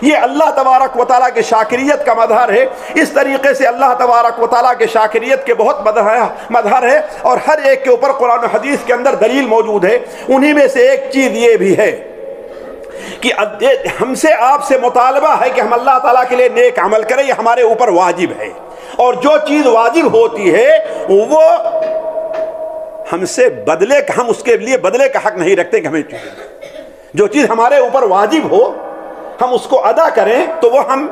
Speaker 1: یہ اللہ تبارک و تعالیٰ کے شاکریت کا مظہر ہے۔ اس طریقے سے اللہ تبارک و تعالیٰ کے شاکریت کے بہت مظہر ہے، اور ہر ایک کے اوپر قرآن و حدیث کے اندر دلیل موجود ہے۔ انہی میں سے ایک چیز یہ بھی ہے کہ ہم سے آپ سے مطالبہ ہے کہ ہم اللہ تعالیٰ کے لیے نیک عمل کریں، یہ ہمارے اوپر واجب ہے، اور جو چیز واجب ہوتی ہے وہ ہم سے ہم اس کے لیے بدلے کا حق نہیں رکھتے کہ ہمیں جو چیز ہمارے اوپر واجب ہو ہم اس کو ادا کریں تو وہ ہم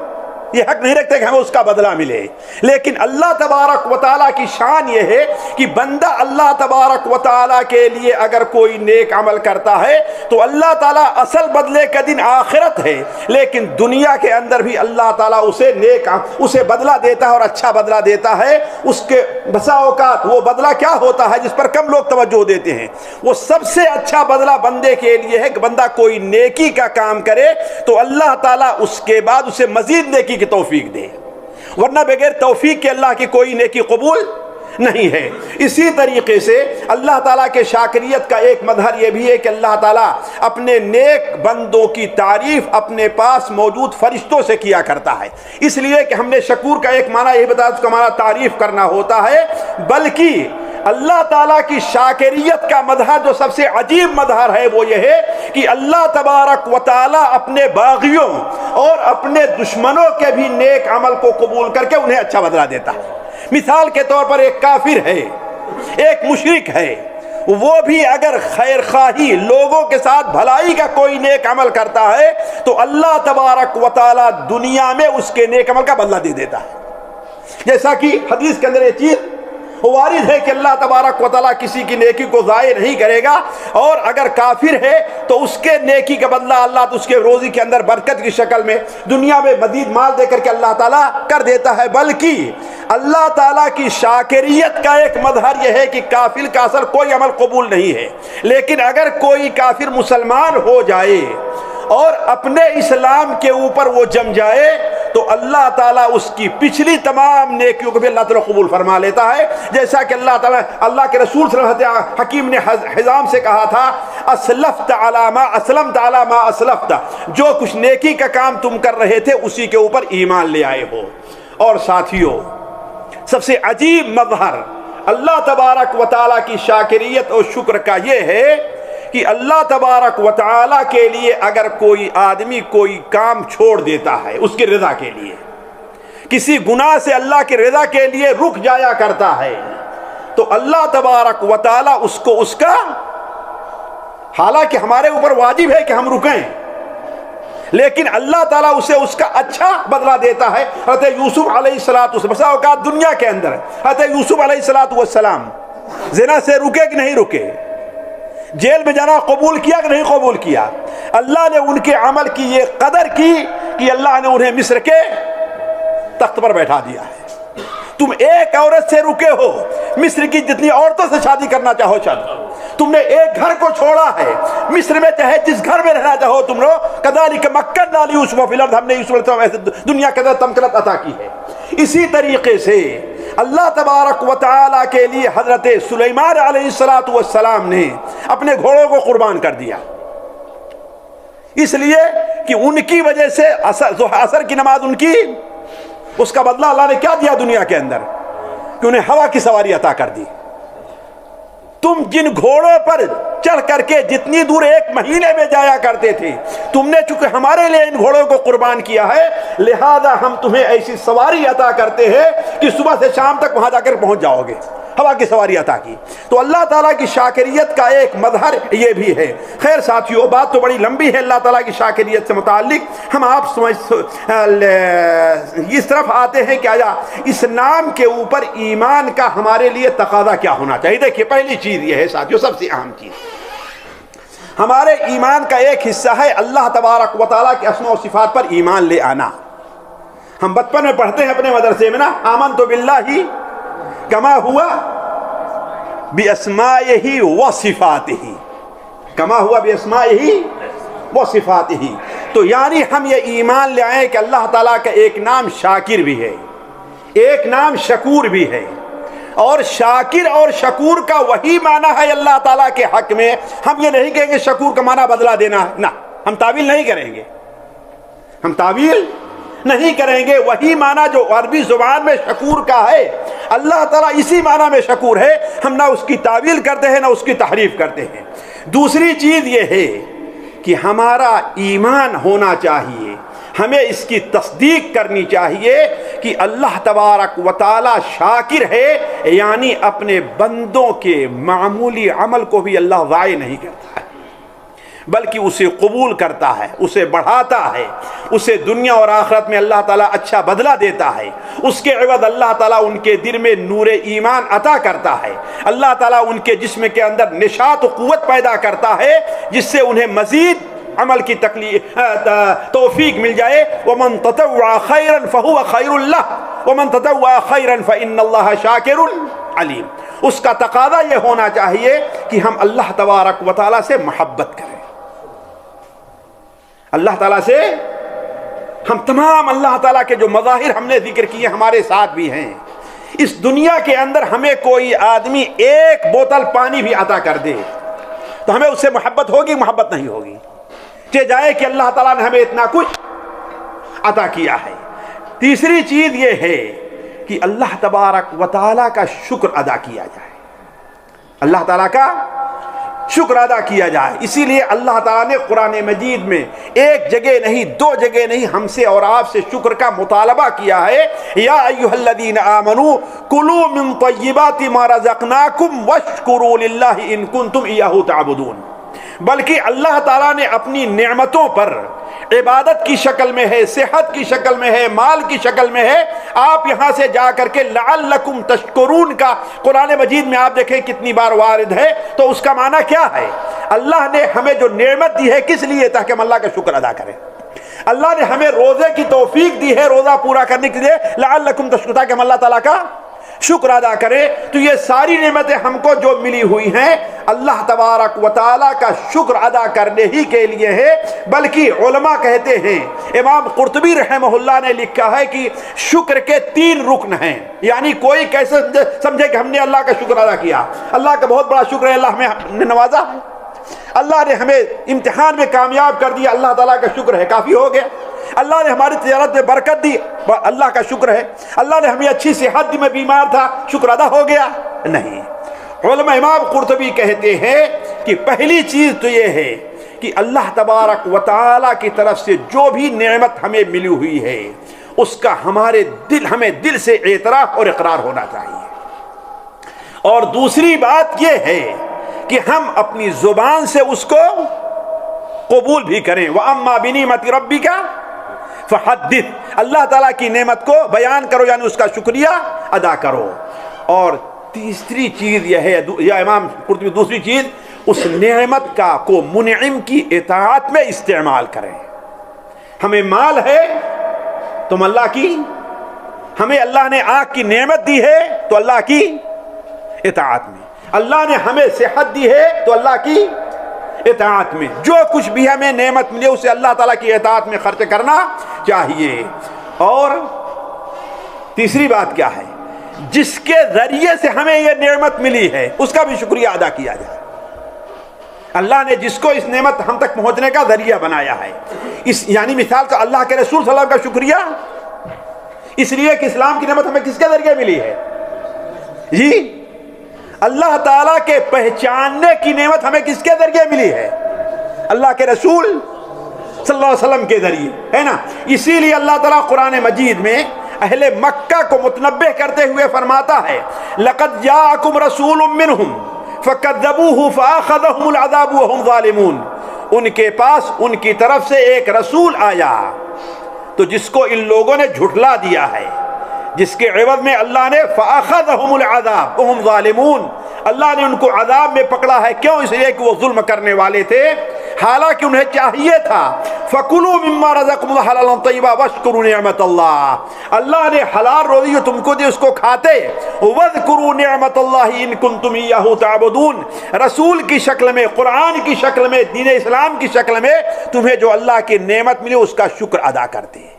Speaker 1: یہ حق نہیں رکھتے کہ ہمیں اس کا بدلہ ملے۔ لیکن اللہ تبارک و تعالیٰ کی شان یہ ہے کہ بندہ اللہ تبارک و تعالیٰ کے لیے اگر کوئی نیک عمل کرتا ہے تو اللہ تعالیٰ اصل بدلے کا دن آخرت ہے، لیکن دنیا کے اندر بھی اللہ تعالیٰ اسے بدلہ دیتا ہے، اور اچھا بدلہ دیتا ہے۔ اس کے بسا اوقات وہ بدلہ کیا ہوتا ہے جس پر کم لوگ توجہ دیتے ہیں، وہ سب سے اچھا بدلہ بندے کے لیے ہے کہ بندہ کوئی نیکی کا کام کرے تو اللہ تعالیٰ اس کے بعد اسے مزید نیکی کی توفیق دے، ورنہ بغیر توفیق کے اللہ کی کوئی نیکی قبول نہیں ہے۔ اسی طریقے سے اللہ تعالیٰ کے شاکریت کا ایک مظہر یہ بھی ہے کہ اللہ تعالیٰ اپنے نیک بندوں کی تعریف اپنے پاس موجود فرشتوں سے کیا کرتا ہے، اس لیے کہ ہم نے شکور کا ایک معنی یہ بتایا، اس کا معنی تعریف کرنا ہوتا ہے، بلکہ اللہ تعالیٰ کی شاکریت کا مظہر جو سب سے عجیب مظہر ہے وہ یہ ہے کہ اللہ تبارک و تعالیٰ اپنے باغیوں اور اپنے دشمنوں کے بھی نیک عمل کو قبول کر کے انہیں اچھا بدلہ دیتا ہے۔ مثال کے طور پر ایک کافر ہے، ایک مشرک ہے، وہ بھی اگر خیر خواہی لوگوں کے ساتھ بھلائی کا کوئی نیک عمل کرتا ہے تو اللہ تبارک و تعالیٰ دنیا میں اس کے نیک عمل کا بدلہ دے دیتا ہے۔ جیسا کہ حدیث کے اندر یہ چیز وارد ہے کہ اللہ تبارک و تعالیٰ کسی کی نیکی کو ضائع نہیں کرے گا، اور اگر کافر ہے تو اس کے نیکی کا بدلہ اللہ تو اس کے روزی کے اندر برکت کی شکل میں دنیا میں مزید مال دے کر کے اللہ تعالیٰ کر دیتا ہے۔ بلکہ اللہ تعالیٰ کی شاکریت کا ایک مظہر یہ ہے کہ کافر کا اثر کوئی عمل قبول نہیں ہے، لیکن اگر کوئی کافر مسلمان ہو جائے اور اپنے اسلام کے اوپر وہ جم جائے تو اللہ تعالیٰ اس کی پچھلی تمام نیکیوں کو بھی اللہ تعالیٰ قبول فرما لیتا ہے۔ جیسا کہ اللہ تعالیٰ اللہ کے رسول صلی اللہ علیہ وسلم حکیم نے حزام سے کہا تھا، اسلفت علی ما اسلمت علی ما اسلفت، جو کچھ نیکی کا کام تم کر رہے تھے اسی کے اوپر ایمان لے آئے ہو۔ اور ساتھیوں سب سے عجیب مظہر اللہ تبارک و تعالیٰ کی شاکریت اور شکر کا یہ ہے کہ اللہ تبارک و تعالیٰ کے لیے اگر کوئی آدمی کوئی کام چھوڑ دیتا ہے اس کی رضا کے لیے، کسی گناہ سے اللہ کی رضا کے لیے رک جایا کرتا ہے، تو اللہ تبارک و تعالیٰ اس کو اس کا، حالانکہ ہمارے اوپر واجب ہے کہ ہم رکیں، لیکن اللہ تعالیٰ اسے اس کا اچھا بدلہ دیتا ہے۔ حضرت یوسف علیہ السلام بسا اوقات دنیا کے اندر حضرت یوسف علیہ السلام زنا سے رکے کہ نہیں رکے، جیل میں جانا قبول کیا کہ نہیں قبول کیا، اللہ نے ان کے عمل کی یہ قدر کی کہ اللہ نے انہیں مصر کے تخت پر بیٹھا دیا ہے۔ تم ایک عورت سے رکے ہو، مصر کی جتنی عورتوں سے شادی کرنا چاہو چاہو، تم نے ایک گھر کو چھوڑا ہے، مصر میں چاہے جس گھر میں رہنا چاہو تم لوگ، کذالک مکننا لیوسف فی الارض، ہم نے یوسف علیہ السلام دنیا کے اندر تمکنت عطا کی ہے۔ اسی طریقے سے اللہ تبارک و تعالیٰ کے لیے حضرت سلیمان علیہ السلام نے اپنے گھوڑوں کو قربان کر دیا، اس لیے کہ ان کی وجہ سے عصر کی نماز ان کی اس کا بدلہ اللہ نے کیا دیا دنیا کے اندر؟ کہ انہیں ہوا کی سواری عطا کر دی۔ تم جن گھوڑوں پر چڑھ کر کے جتنی دور 1 مہینے میں جایا کرتے تھے، تم نے چونکہ ہمارے لیے ان گھوڑوں کو قربان کیا ہے، لہذا ہم تمہیں ایسی سواری عطا کرتے ہیں کہ صبح سے شام تک وہاں جا کر پہنچ جاؤ گے۔ ہوا کی سواری عطا کی۔ تو اللہ تعالیٰ کی شاکریت کا ایک مظہر یہ بھی ہے۔ خیر ساتھیو، بات تو بڑی لمبی ہے اللہ تعالیٰ کی شاکریت سے متعلق، ہم آپ اس طرف آتے ہیں کہ آیا اس نام کے اوپر ایمان کا ہمارے لیے تقاضا کیا ہونا چاہیے۔ دیکھیے پہلی چیز یہ ہے ساتھیو، سب سے اہم چیز، ہمارے ایمان کا ایک حصہ ہے اللہ تبارک و تعالیٰ کے اسماء و صفات پر ایمان لے آنا۔ ہم بچپن میں پڑھتے ہیں اپنے مدرسے میں نا، آمنت باللہ کما ہوا باسمائہ و صفاتہ، کما ہوا باسمائہ و صفاتہ۔ تو یعنی ہم یہ ایمان لے آئیں کہ اللہ تعالیٰ کا ایک نام شاکر بھی ہے، ایک نام شکور بھی ہے، اور شاکر اور شکور کا وہی معنی ہے اللہ تعالیٰ کے حق میں۔ ہم یہ نہیں کہیں گے شکور کا معنی بدلا دینا، نہ، ہم تعویل نہیں کریں گے، ہم تعویل نہیں کریں گے۔ وہی معنی جو عربی زبان میں شکور کا ہے، اللہ تعالیٰ اسی معنی میں شکور ہے، ہم نہ اس کی تعویل کرتے ہیں نہ اس کی تحریف کرتے ہیں۔ دوسری چیز یہ ہے کہ ہمارا ایمان ہونا چاہیے، ہمیں اس کی تصدیق کرنی چاہیے کہ اللہ تبارک و تعالی شاکر ہے، یعنی اپنے بندوں کے معمولی عمل کو بھی اللہ ضائع نہیں کرتا ہے، بلکہ اسے قبول کرتا ہے، اسے بڑھاتا ہے، اسے دنیا اور آخرت میں اللہ تعالیٰ اچھا بدلہ دیتا ہے۔ اس کے عوض اللہ تعالیٰ ان کے دل میں نور ایمان عطا کرتا ہے، اللہ تعالیٰ ان کے جسم کے اندر نشاط و قوت پیدا کرتا ہے، جس سے انہیں مزید عمل کی توفیق مل جائے۔ وَمَن تَطَوَّعَ خَيْرًا فَهُوَ خَيْرٌ لَهُ وَمَن تَطَوَّعَ خَيْرًا فَإِنَّ اللَّهَ شَاكِرٌ عَلِيمٌ۔ اس کا تقاضا یہ ہونا چاہیے کہ ہم اللہ تبارک و تعالیٰ سے محبت کریں، اللہ تعالیٰ سے ہم تمام اللہ تعالیٰ کے جو مظاہر ہم نے ذکر کیے ہمارے ساتھ بھی ہیں۔ اس دنیا کے اندر ہمیں کوئی آدمی 1 بوتل پانی بھی عطا کر دے تو ہمیں اس سے محبت ہوگی؟ محبت نہیں ہوگی، کہ جائے کہ اللہ تعالیٰ نے ہمیں اتنا کچھ عطا کیا ہے۔ تیسری چیز یہ ہے کہ اللہ تبارک و تعالیٰ کا شکر ادا کیا جائے، اللہ تعالیٰ کا شکر ادا کیا جائے۔ اسی لیے اللہ تعالیٰ نے قرآن مجید میں 1 جگہ نہیں 2 جگہ نہیں ہم سے اور آپ سے شکر کا مطالبہ کیا ہے۔ یا ایھا الذین آمنوا کلوا من طیبات ما رزقناکم واشکروا للہ ان کنتم ایاہ تعبدون۔ بلکہ اللہ تعالیٰ نے اپنی نعمتوں پر عبادت کی شکل میں ہے، صحت کی شکل میں ہے، مال کی شکل میں ہے، آپ یہاں سے جا کر کے لعلکم تشکرون کا قرآن مجید میں آپ دیکھیں کتنی بار وارد ہے۔ تو اس کا معنی کیا ہے؟ اللہ نے ہمیں جو نعمت دی ہے کس لیے؟ تاکہ ہم اللہ کا شکر ادا کریں۔ اللہ نے ہمیں روزے کی توفیق دی ہے روزہ پورا کرنے کے لیے، لعلکم تشکرون، تاکہ ہم اللہ تعالیٰ کا شکر ادا کرے۔ تو یہ ساری نعمتیں ہم کو جو ملی ہوئی ہیں اللہ تبارک و تعالیٰ کا شکر ادا کرنے ہی کے لیے ہے۔ بلکہ علماء کہتے ہیں، امام قرطبی رحمہ اللہ نے لکھا ہے کہ شکر کے 3 رکن ہیں، یعنی کوئی کیسے سمجھے کہ ہم نے اللہ کا شکر ادا کیا، اللہ کا بہت بڑا شکر ہے، اللہ ہمیں نوازا ہے، اللہ نے ہمیں امتحان میں کامیاب کر دیا، اللہ تعالیٰ کا شکر ہے، کافی ہو گیا۔ اللہ نے ہماری تجارت میں برکت دی، اللہ کا شکر ہے۔ اللہ نے ہمیں اچھی صحت دی، میں بیمار تھا، شکر ادا ہو گیا؟ نہیں۔ علماء امام قرطبی کہتے ہیں کہ پہلی چیز تو یہ ہے کہ اللہ تبارک و تعالیٰ کی طرف سے جو بھی نعمت ہمیں ملی ہوئی ہے اس کا ہمیں دل سے اعتراف اور اقرار ہونا چاہیے۔ اور دوسری بات یہ ہے کہ ہم اپنی زبان سے اس کو قبول بھی کریں۔ وَأَمَّا بِنِعْمَةِ رَبِّكَ فحدث، اللہ تعالیٰ کی نعمت کو بیان کرو، یعنی اس کا شکریہ ادا کرو۔ اور تیسری چیز یہ ہے، یا امام قرطبی دوسری چیز، اس نعمت کو منعم کی اطاعت میں استعمال کریں۔ ہمیں مال ہے تو اللہ کی، ہمیں اللہ نے آنکھ کی نعمت دی ہے تو اللہ کی اطاعت میں، اللہ نے ہمیں صحت دی ہے تو اللہ کی اطاعت میں، جو کچھ بھی ہمیں نعمت ملے اسے اللہ تعالیٰ کی اطاعت میں خرچ کرنا چاہیے۔ اور تیسری بات کیا ہے؟ جس کے ذریعے سے ہمیں یہ نعمت ملی ہے اس کا بھی شکریہ ادا کیا جائے۔ اللہ نے جس کو اس نعمت ہم تک پہنچنے کا ذریعہ بنایا ہے، یعنی مثال کا اللہ کے رسول صلی اللہ علیہ وسلم کا شکریہ، اس لیے کہ اسلام کی نعمت ہمیں کس کے ذریعے ملی ہے جی؟ اللہ تعالیٰ کے پہچاننے کی نعمت ہمیں کس کے ذریعے ملی ہے؟ اللہ کے رسول صلی اللہ علیہ وسلم کے ذریعے، ہے نا؟ اسی لیے اللہ تعالیٰ قرآن مجید میں اہل مکہ کو متنبہ کرتے ہوئے فرماتا ہے لَقَدْ جَاءَكُمْ رَسُولٌ مِّنْهُمْ فَكَذَّبُوهُ فَأَخَذَهُمُ الْعَذَابُ وَهُمْ ظَالِمُونَ، ان کے پاس ان کی طرف سے ایک رسول آیا تو جس کو ان لوگوں نے جھٹلا دیا ہے، جس کے عوض میں اللہ نے فَأَخَذَهُمُ الْعَذَابُ وَهُمْ ظَالِمُونَ، اللہ نے ان کو عذاب میں پکڑا ہے۔ کیوں؟ اس لیے کہ وہ ظلم کرنے والے تھے، حالانکہ انہیں چاہیے تھا فَكُلُوا مِمَّا رَزَقَكُمُ اللَّهُ حَلَالًا طَيِّبًا وَاشْكُرُوا نِعْمَتَ اللَّهِ، اللہ نے حلال روزی جو تم کو دی اس کو کھاتے، وَاذْكُرُوا نِعْمَتَ اللَّهِ إِن كُنتُمْ إِيَّاهُ تَعْبُدُونَ، رسول کی شکل میں، قرآن کی شکل میں، دین اسلام کی شکل میں تمہیں جو اللہ کی نعمت ملی اس کا شکر ادا کرتے۔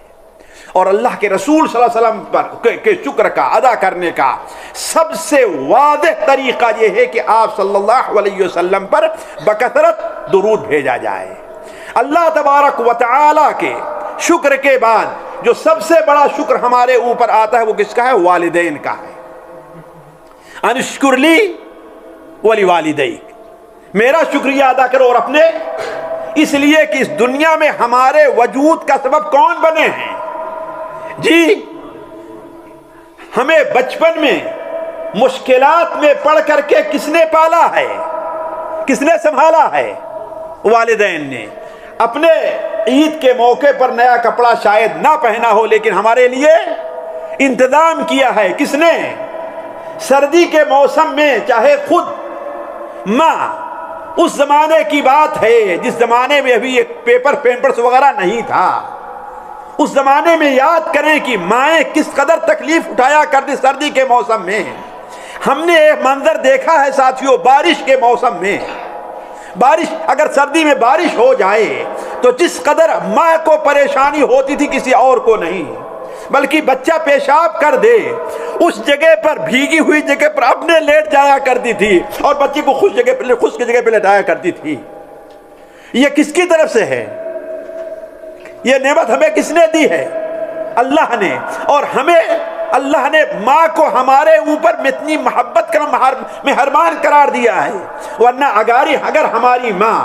Speaker 1: اور اللہ کے رسول صلی اللہ علیہ وسلم پر کے شکر کا ادا کرنے کا سب سے واضح طریقہ یہ ہے کہ آپ صلی اللہ علیہ وسلم پر بکثرت درود بھیجا جائے۔ اللہ تبارک و تعالی کے شکر کے بعد جو سب سے بڑا شکر ہمارے اوپر آتا ہے وہ کس کا ہے؟ والدین کا ہے۔ ان اشکر لی ولی والدیک، میرا شکریہ ادا کرو اور اپنے، اس لیے کہ اس دنیا میں ہمارے وجود کا سبب کون بنے ہیں جی؟ ہمیں بچپن میں مشکلات میں پڑھ کر کے کس نے پالا ہے؟ کس نے سنبھالا ہے؟ والدین نے۔ اپنے عید کے موقع پر نیا کپڑا شاید نہ پہنا ہو لیکن ہمارے لیے انتظام کیا ہے کس نے؟ سردی کے موسم میں چاہے خود ماں، اس زمانے کی بات ہے جس زمانے میں ابھی ایک پیپر پیمپرس وغیرہ نہیں تھا، اس زمانے میں یاد کریں کہ مائیں کس قدر تکلیف اٹھایا کرتی سردی کے موسم میں۔ ہم نے ایک منظر دیکھا ہے ساتھیوں، بارش کے موسم میں، بارش اگر سردی میں بارش ہو جائے تو جس قدر ماں کو پریشانی ہوتی تھی کسی اور کو نہیں، بلکہ بچہ پیشاب کر دے اس جگہ پر، بھیگی ہوئی جگہ پر اپنے لیٹ جایا کرتی تھی اور بچے کو خشک جگہ پہ لٹایا کرتی تھی۔ یہ کس کی طرف سے ہے؟ یہ نعمت ہمیں کس نے دی ہے؟ اللہ نے۔ اور ہمیں اللہ نے ماں کو ہمارے اوپر اتنی محبت کا مہربان قرار دیا ہے، ورنہ اگر ہماری ماں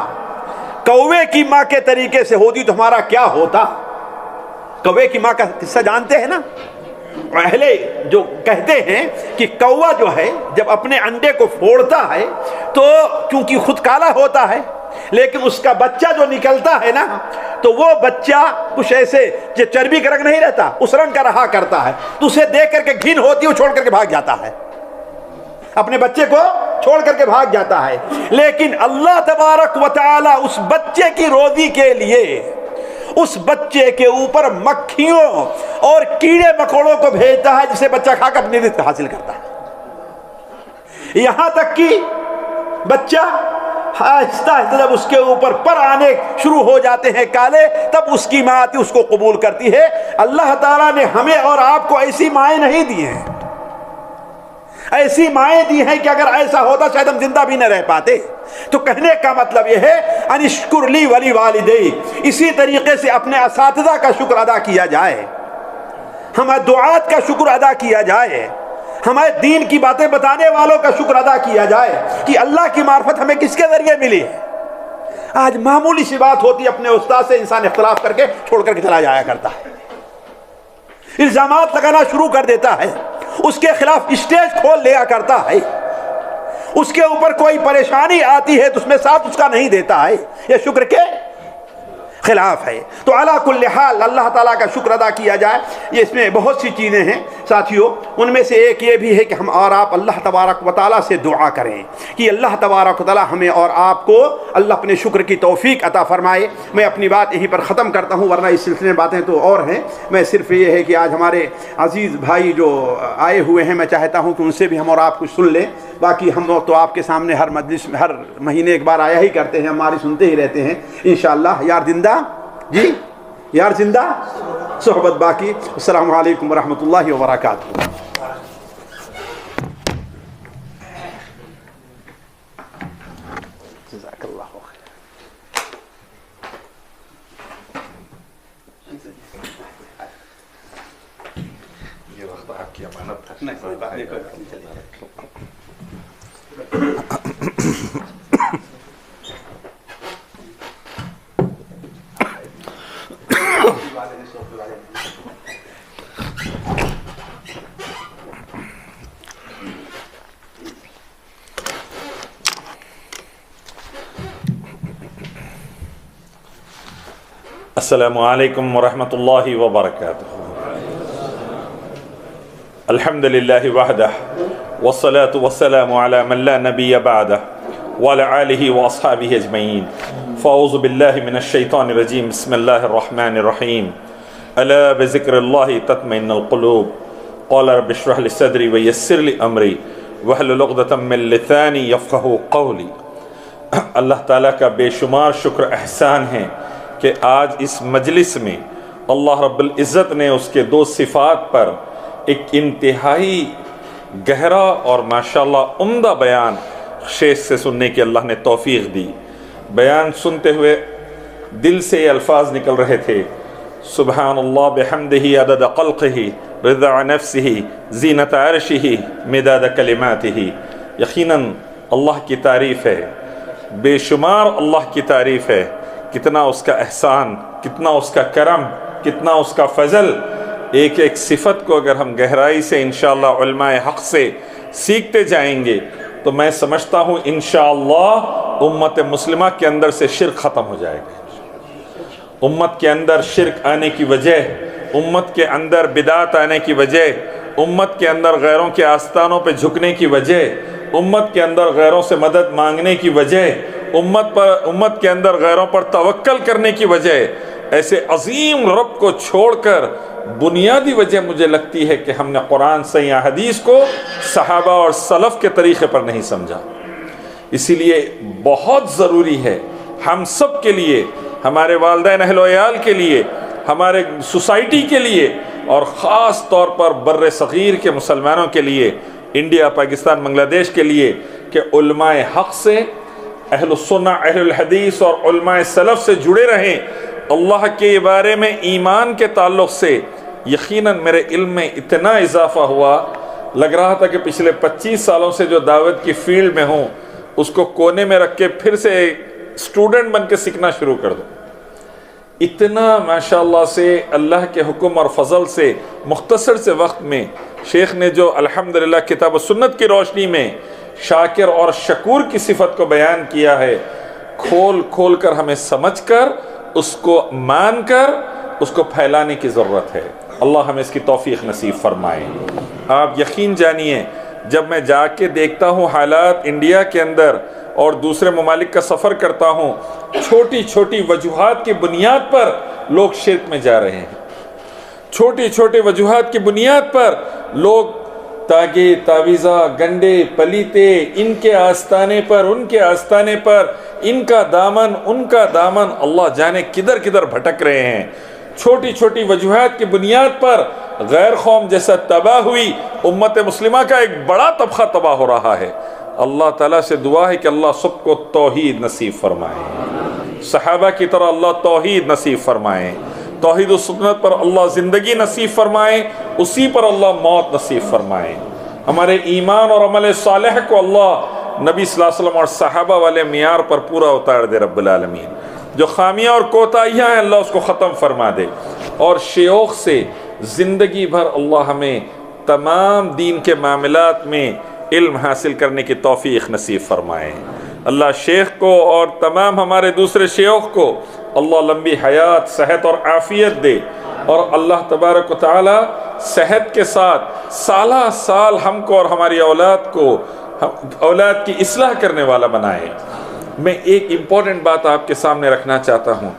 Speaker 1: کوے کی ماں کے طریقے سے ہوتی تو ہمارا کیا ہوتا؟ کوے کی ماں کا قصہ جانتے ہیں نا؟ پہلے جو کہتے ہیں کہ کوا جو ہے جب اپنے انڈے کو پھوڑتا ہے تو کیونکہ خود کالا ہوتا ہے لیکن اس کا بچہ جو نکلتا ہے نا تو وہ بچہ کچھ ایسے جو چربی کا رنگ نہیں رہتا اس رنگ کا رہا کرتا ہے، تو اسے دیکھ کر کے گھن ہوتی ہے، وہ چھوڑ کر کے بھاگ جاتا ہے، اپنے بچے کو چھوڑ کر کے بھاگ جاتا ہے۔ لیکن اللہ تبارک و تعالی اس بچے کی روزی کے لیے اس بچے کے اوپر مکھیوں اور کیڑے مکوڑوں کو بھیجتا ہے جسے بچہ کھا کر اپنی رزق حاصل کرتا ہے، یہاں تک کہ بچہ آہستہ آہستہ جب اس کے اوپر پر آنے شروع ہو جاتے ہیں کالے، تب اس کی ماں آتی اس کو قبول کرتی ہے۔ اللہ تعالیٰ نے ہمیں اور آپ کو ایسی مائیں نہیں دی ہیں، ایسی مائیں دی ہیں کہ اگر ایسا ہوتا شاید ہم زندہ بھی نہ رہ پاتے۔ تو کہنے کا مطلب یہ ہے ان اشکر لی ولی والدی، اسی طریقے سے اپنے اساتذہ کا شکر ادا کیا جائے، ہمارے دعات کا شکر ادا کیا جائے، ہمارے دین کی باتیں بتانے والوں کا شکر ادا کیا جائے کہ اللہ کی معرفت ہمیں کس کے ذریعے ملی ہے۔ آج معمولی سی بات ہوتی ہے اپنے استاد سے انسان اختلاف کر کے چھوڑ کر کے چلا جایا کرتا ہے، الزامات لگانا شروع کر دیتا ہے، اس کے خلاف اسٹیج کھول لیا کرتا ہے، اس کے اوپر کوئی پریشانی آتی ہے تو اس میں ساتھ اس کا نہیں دیتا ہے، یہ شکر کے خلاف ہے۔ تو علی کل حال اللہ تعالیٰ کا شکر ادا کیا جائے۔ یہ اس میں بہت سی چیزیں ہیں ساتھیوں، ان میں سے ایک یہ بھی ہے کہ ہم اور آپ اللہ تبارک و تعالیٰ سے دعا کریں کہ اللہ تبارک و تعالیٰ ہمیں اور آپ کو اللہ اپنے شکر کی توفیق عطا فرمائے۔ میں اپنی بات یہیں پر ختم کرتا ہوں، ورنہ اس سلسلے میں باتیں تو اور ہیں۔ میں صرف یہ ہے کہ آج ہمارے عزیز بھائی جو آئے ہوئے ہیں میں چاہتا ہوں کہ ان سے بھی ہم اور آپ کچھ سن لیں۔ باقی ہم تو آپ کے سامنے ہر مجلس میں ہر مہینے ایک بار آیا ہی کرتے ہیں، ہماری سنتے ہی رہتے ہیں انشاءاللہ۔ یار زندہ جی، یار زندہ صحبت باقی۔ السلام علیکم ورحمۃ اللہ وبرکاتہ۔ جزاک اللہ خیر۔
Speaker 2: آپ کی امانت ہے. السلام علیکم ورحمۃ اللہ وبرکاتہ. الحمد للہ وحدہ والصلاة والسلام علی من لا نبی بعدہ وعلی آلہ واصحابہ اجمعین. فاعوذ باللہ من الشیطان الرجیم. بسم اللہ الرحمن الرحیم. الا بذکر اللہ تطمئن القلوب. قال رب اشرح لی صدری ویسر لی امری واحلل عقدۃ من لسانی یفقہوا قولی. اللہ تعالیٰ کا بے شمار شکر احسان ہے کہ آج اس مجلس میں اللہ رب العزت نے اس کے دو صفات پر ایک انتہائی گہرا اور ماشاءاللہ عمدہ بیان شیخ سے سننے کی اللہ نے توفیق دی. بیان سنتے ہوئے دل سے یہ الفاظ نکل رہے تھے: سبحان اللہ بحمدہ عدد خلقہ رضا نفسہ زینت عرشہ مداد کلماتہ. یقیناً اللہ کی تعریف ہے، بے شمار اللہ کی تعریف ہے. کتنا اس کا احسان، کتنا اس کا کرم، کتنا اس کا فضل. ایک ایک صفت کو اگر ہم گہرائی سے انشاءاللہ علماء حق سے سیکھتے جائیں گے تو میں سمجھتا ہوں انشاءاللہ امت مسلمہ کے اندر سے شرک ختم ہو جائے گا. امت کے اندر شرک آنے کی وجہ، امت کے اندر بدعت آنے کی وجہ، امت کے اندر غیروں کے آستانوں پہ جھکنے کی وجہ، امت کے اندر غیروں سے مدد مانگنے کی وجہ، امت کے اندر غیروں پر توکل کرنے کی وجہ، ایسے عظیم رب کو چھوڑ کر بنیادی وجہ مجھے لگتی ہے کہ ہم نے قرآن سے یا حدیث کو صحابہ اور سلف کے طریقے پر نہیں سمجھا. اسی لیے بہت ضروری ہے ہم سب کے لیے، ہمارے والدین اہل و عیال کے لیے، ہمارے سوسائٹی کے لیے، اور خاص طور پر بر صغیر کے مسلمانوں کے لیے، انڈیا، پاکستان، بنگلہ دیش کے لیے، کہ علماء حق سے، اہل السنہ، اہل الحدیث اور علماء سلف سے جڑے رہیں. اللہ کے بارے میں ایمان کے تعلق سے یقیناً میرے علم میں اتنا اضافہ ہوا، لگ رہا تھا کہ پچھلے 25 سالوں سے جو دعوت کی فیلڈ میں ہوں اس کو کونے میں رکھ کے پھر سے اسٹوڈنٹ بن کے سیکھنا شروع کر دوں. اتنا ماشاءاللہ سے اللہ کے حکم اور فضل سے مختصر سے وقت میں شیخ نے جو الحمدللہ کتاب و سنت کی روشنی میں شاکر اور شکور کی صفت کو بیان کیا ہے، کھول کھول کر ہمیں سمجھ کر اس کو مان کر اس کو پھیلانے کی ضرورت ہے. اللہ ہمیں اس کی توفیق نصیب فرمائے. آپ یقین جانیے، جب میں جا کے دیکھتا ہوں حالات انڈیا کے اندر اور دوسرے ممالک کا سفر کرتا ہوں، چھوٹی چھوٹی وجوہات کی بنیاد پر لوگ شرک میں جا رہے ہیں. چھوٹی چھوٹی وجوہات کی بنیاد پر لوگ تاگے، تعویذہ، گنڈے، پلیتے، ان کے آستانے پر، ان کے آستانے پر، ان کا دامن، ان کا دامن، اللہ جانے کدھر کدھر بھٹک رہے ہیں. چھوٹی چھوٹی وجوہات کی بنیاد پر غیر قوم جیسا تباہ ہوئی، امت مسلمہ کا ایک بڑا طبقہ تباہ ہو رہا ہے. اللہ تعالیٰ سے دعا ہے کہ اللہ سب کو توحید نصیب فرمائے، صحابہ کی طرح اللہ توحید نصیب فرمائے، توحید و سنت پر اللہ زندگی نصیب فرمائے، اسی پر اللہ موت نصیب فرمائے. ہمارے ایمان اور عمل صالح کو اللہ نبی صلی اللہ علیہ وسلم اور صحابہ والے معیار پر پورا اتار دے رب العالمین. جو خامیاں اور کوتاہیاں ہیں اللہ اس کو ختم فرما دے، اور شیوخ سے زندگی بھر اللہ ہمیں تمام دین کے معاملات میں علم حاصل کرنے کی توفیق نصیب فرمائے. اللہ شیخ کو اور تمام ہمارے دوسرے شیوخ کو اللہ لمبی حیات، صحت اور عافیت دے، اور اللہ تبارک و تعالی صحت کے ساتھ سالہ سال ہم کو اور ہماری اولاد کی اصلاح کرنے والا بنائے. میں ایک امپورٹنٹ بات آپ کے سامنے رکھنا چاہتا ہوں،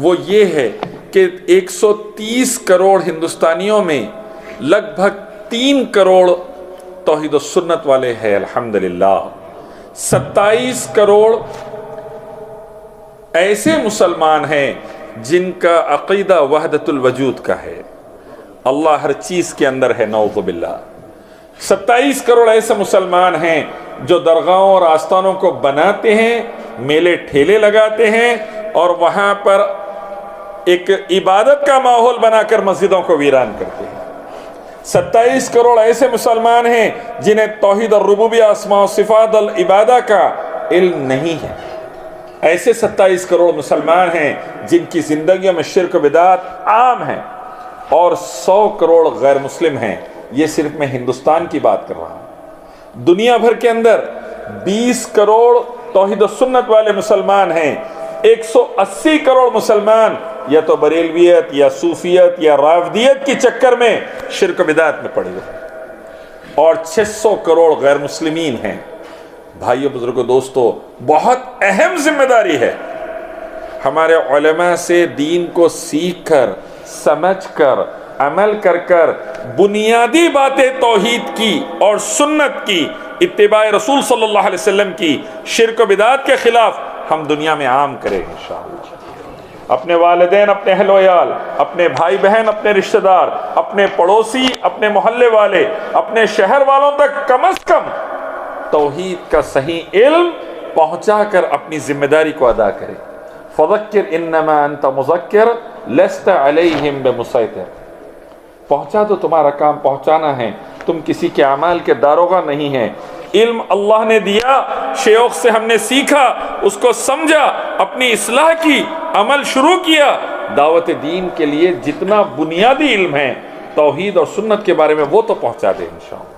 Speaker 2: وہ یہ ہے کہ 130 کروڑ ہندوستانیوں میں لگ بھگ 3 کروڑ توحید و سنت والے ہیں الحمدللہ. 27 کروڑ ایسے مسلمان ہیں جن کا عقیدہ وحدت الوجود کا ہے، اللہ ہر چیز کے اندر ہے، نعوذ باللہ. 27 کروڑ ایسے مسلمان ہیں جو درگاہوں اور آستانوں کو بناتے ہیں، میلے ٹھیلے لگاتے ہیں، اور وہاں پر ایک عبادت کا ماحول بنا کر مسجدوں کو ویران کرتے ہیں. 27 کروڑ ایسے مسلمان ہیں جنہیں توحید اور ربوبیہ، اسماء و صفات العبادہ کا علم نہیں ہے۔ ایسے 27 کروڑ مسلمان ہیں جن کی زندگیوں میں شرک و بدعت عام ہیں، اور 100 کروڑ غیر مسلم ہیں۔ یہ صرف میں ہندوستان کی بات کر رہا ہوں۔ دنیا بھر کے اندر 20 کروڑ توحید و سنت والے مسلمان ہیں۔ 180 کروڑ مسلمان یا تو بریلویت یا صوفیت یا رافضیت کی چکر میں شرک و بدعت میں پڑے ہوئے، اور 600 کروڑ غیر مسلمین ہیں۔ بھائیو، بزرگو، دوستو، بہت اہم ذمہ داری ہے ہمارے علماء سے دین کو سیکھ کر، سمجھ کر، عمل کر کر بنیادی باتیں توحید کی اور سنت کی، اتباع رسول صلی اللہ علیہ وسلم کی، شرک و بدعت کے خلاف ہم دنیا میں عام کریں انشاءاللہ۔ اپنے والدین، اپنے اہل و عیال، اپنے بھائی بہن، اپنے رشتہ دار، اپنے پڑوسی، اپنے محلے والے، اپنے شہر والوں تک کم از کم توحید کا صحیح علم پہنچا کر اپنی ذمہ داری کو ادا کرے۔ فذکر انما انت مذکر لست علیہم بمسیطر۔ پہنچا تو تمہارا کام پہنچانا ہے، تم کسی کے اعمال کے داروغہ نہیں ہیں۔ علم اللہ نے دیا، شیوخ سے ہم نے سیکھا، اس کو سمجھا، اپنی اصلاح کی، عمل شروع کیا۔ دعوت دین کے لیے جتنا بنیادی علم ہے توحید اور سنت کے بارے میں، وہ تو پہنچا دیں انشاءاللہ۔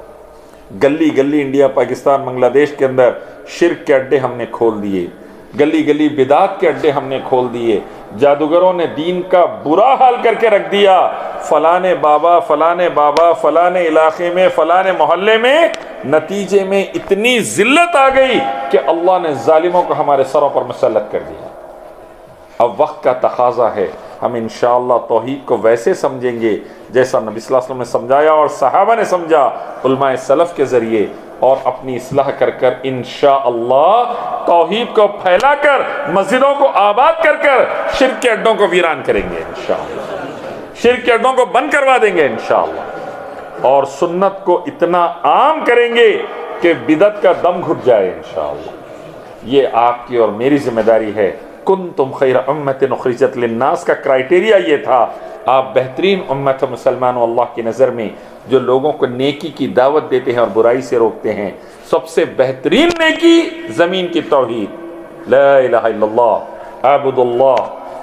Speaker 2: گلی گلی انڈیا، پاکستان، بنگلہ دیش کے اندر شرک کے اڈے ہم نے کھول دیے، گلی گلی بدعت کے اڈے ہم نے کھول دیے۔ جادوگروں نے دین کا برا حال کر کے رکھ دیا۔ فلانے بابا، فلانے بابا، فلانے علاقے میں، فلانے محلے میں، نتیجے میں اتنی ذلت آ گئی کہ اللہ نے ظالموں کو ہمارے سروں پر مسلط کر دیا۔ اب وقت کا تقاضا ہے، ہم انشاءاللہ توحید کو ویسے سمجھیں گے جیسا نبی صلی اللہ علیہ وسلم نے سمجھایا اور صحابہ نے سمجھا، علماء سلف کے ذریعے، اور اپنی اصلاح کر کر انشاءاللہ توحید کو پھیلا کر، مسجدوں کو آباد کر کر شرک کے اڈوں کو ویران کریں گے انشاءاللہ، شرک کے اڈوں کو بند کروا دیں گے انشاءاللہ، اور سنت کو اتنا عام کریں گے کہ بدعت کا دم گھٹ جائے انشاءاللہ۔ یہ آپ کی اور میری ذمہ داری ہے۔ کنتم خیر امت اخرجت للناس کا کرائٹیریا یہ تھا، آپ بہترین امت مسلمانوں اللہ کی نظر میں، جو لوگوں کو نیکی کی دعوت دیتے ہیں اور برائی سے روکتے ہیں۔ سب سے بہترین نیکی زمین کی توحید، لا الہ الا اللہ، اعبد اللہ،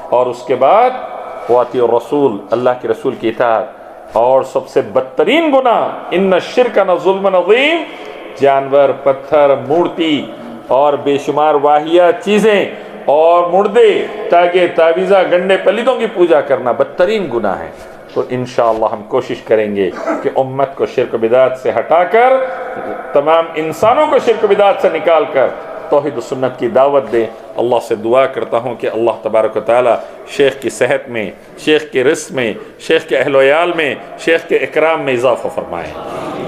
Speaker 2: اور اس کے بعد واطیع الرسول، اللہ کے رسول کی اطاعت، اور سب سے بدترین گناہ ان الشرک ظلم عظیم، جانور، پتھر، مورتی اور بے شمار واہیات چیزیں اور مردے، تاگے، تعویذہ، گنڈے، پلیدوں کی پوجا کرنا بدترین گناہ ہے۔ تو انشاءاللہ ہم کوشش کریں گے کہ امت کو شرک و بدعت سے ہٹا کر، تمام انسانوں کو شرک و بدعت سے نکال کر توحید و سنت کی دعوت دے۔ اللہ سے دعا کرتا ہوں کہ اللہ تبارک و تعالی شیخ کی صحت میں، شیخ کے رزق میں، شیخ کے اہل و عیال میں، شیخ کے اکرام میں اضافہ فرمائے۔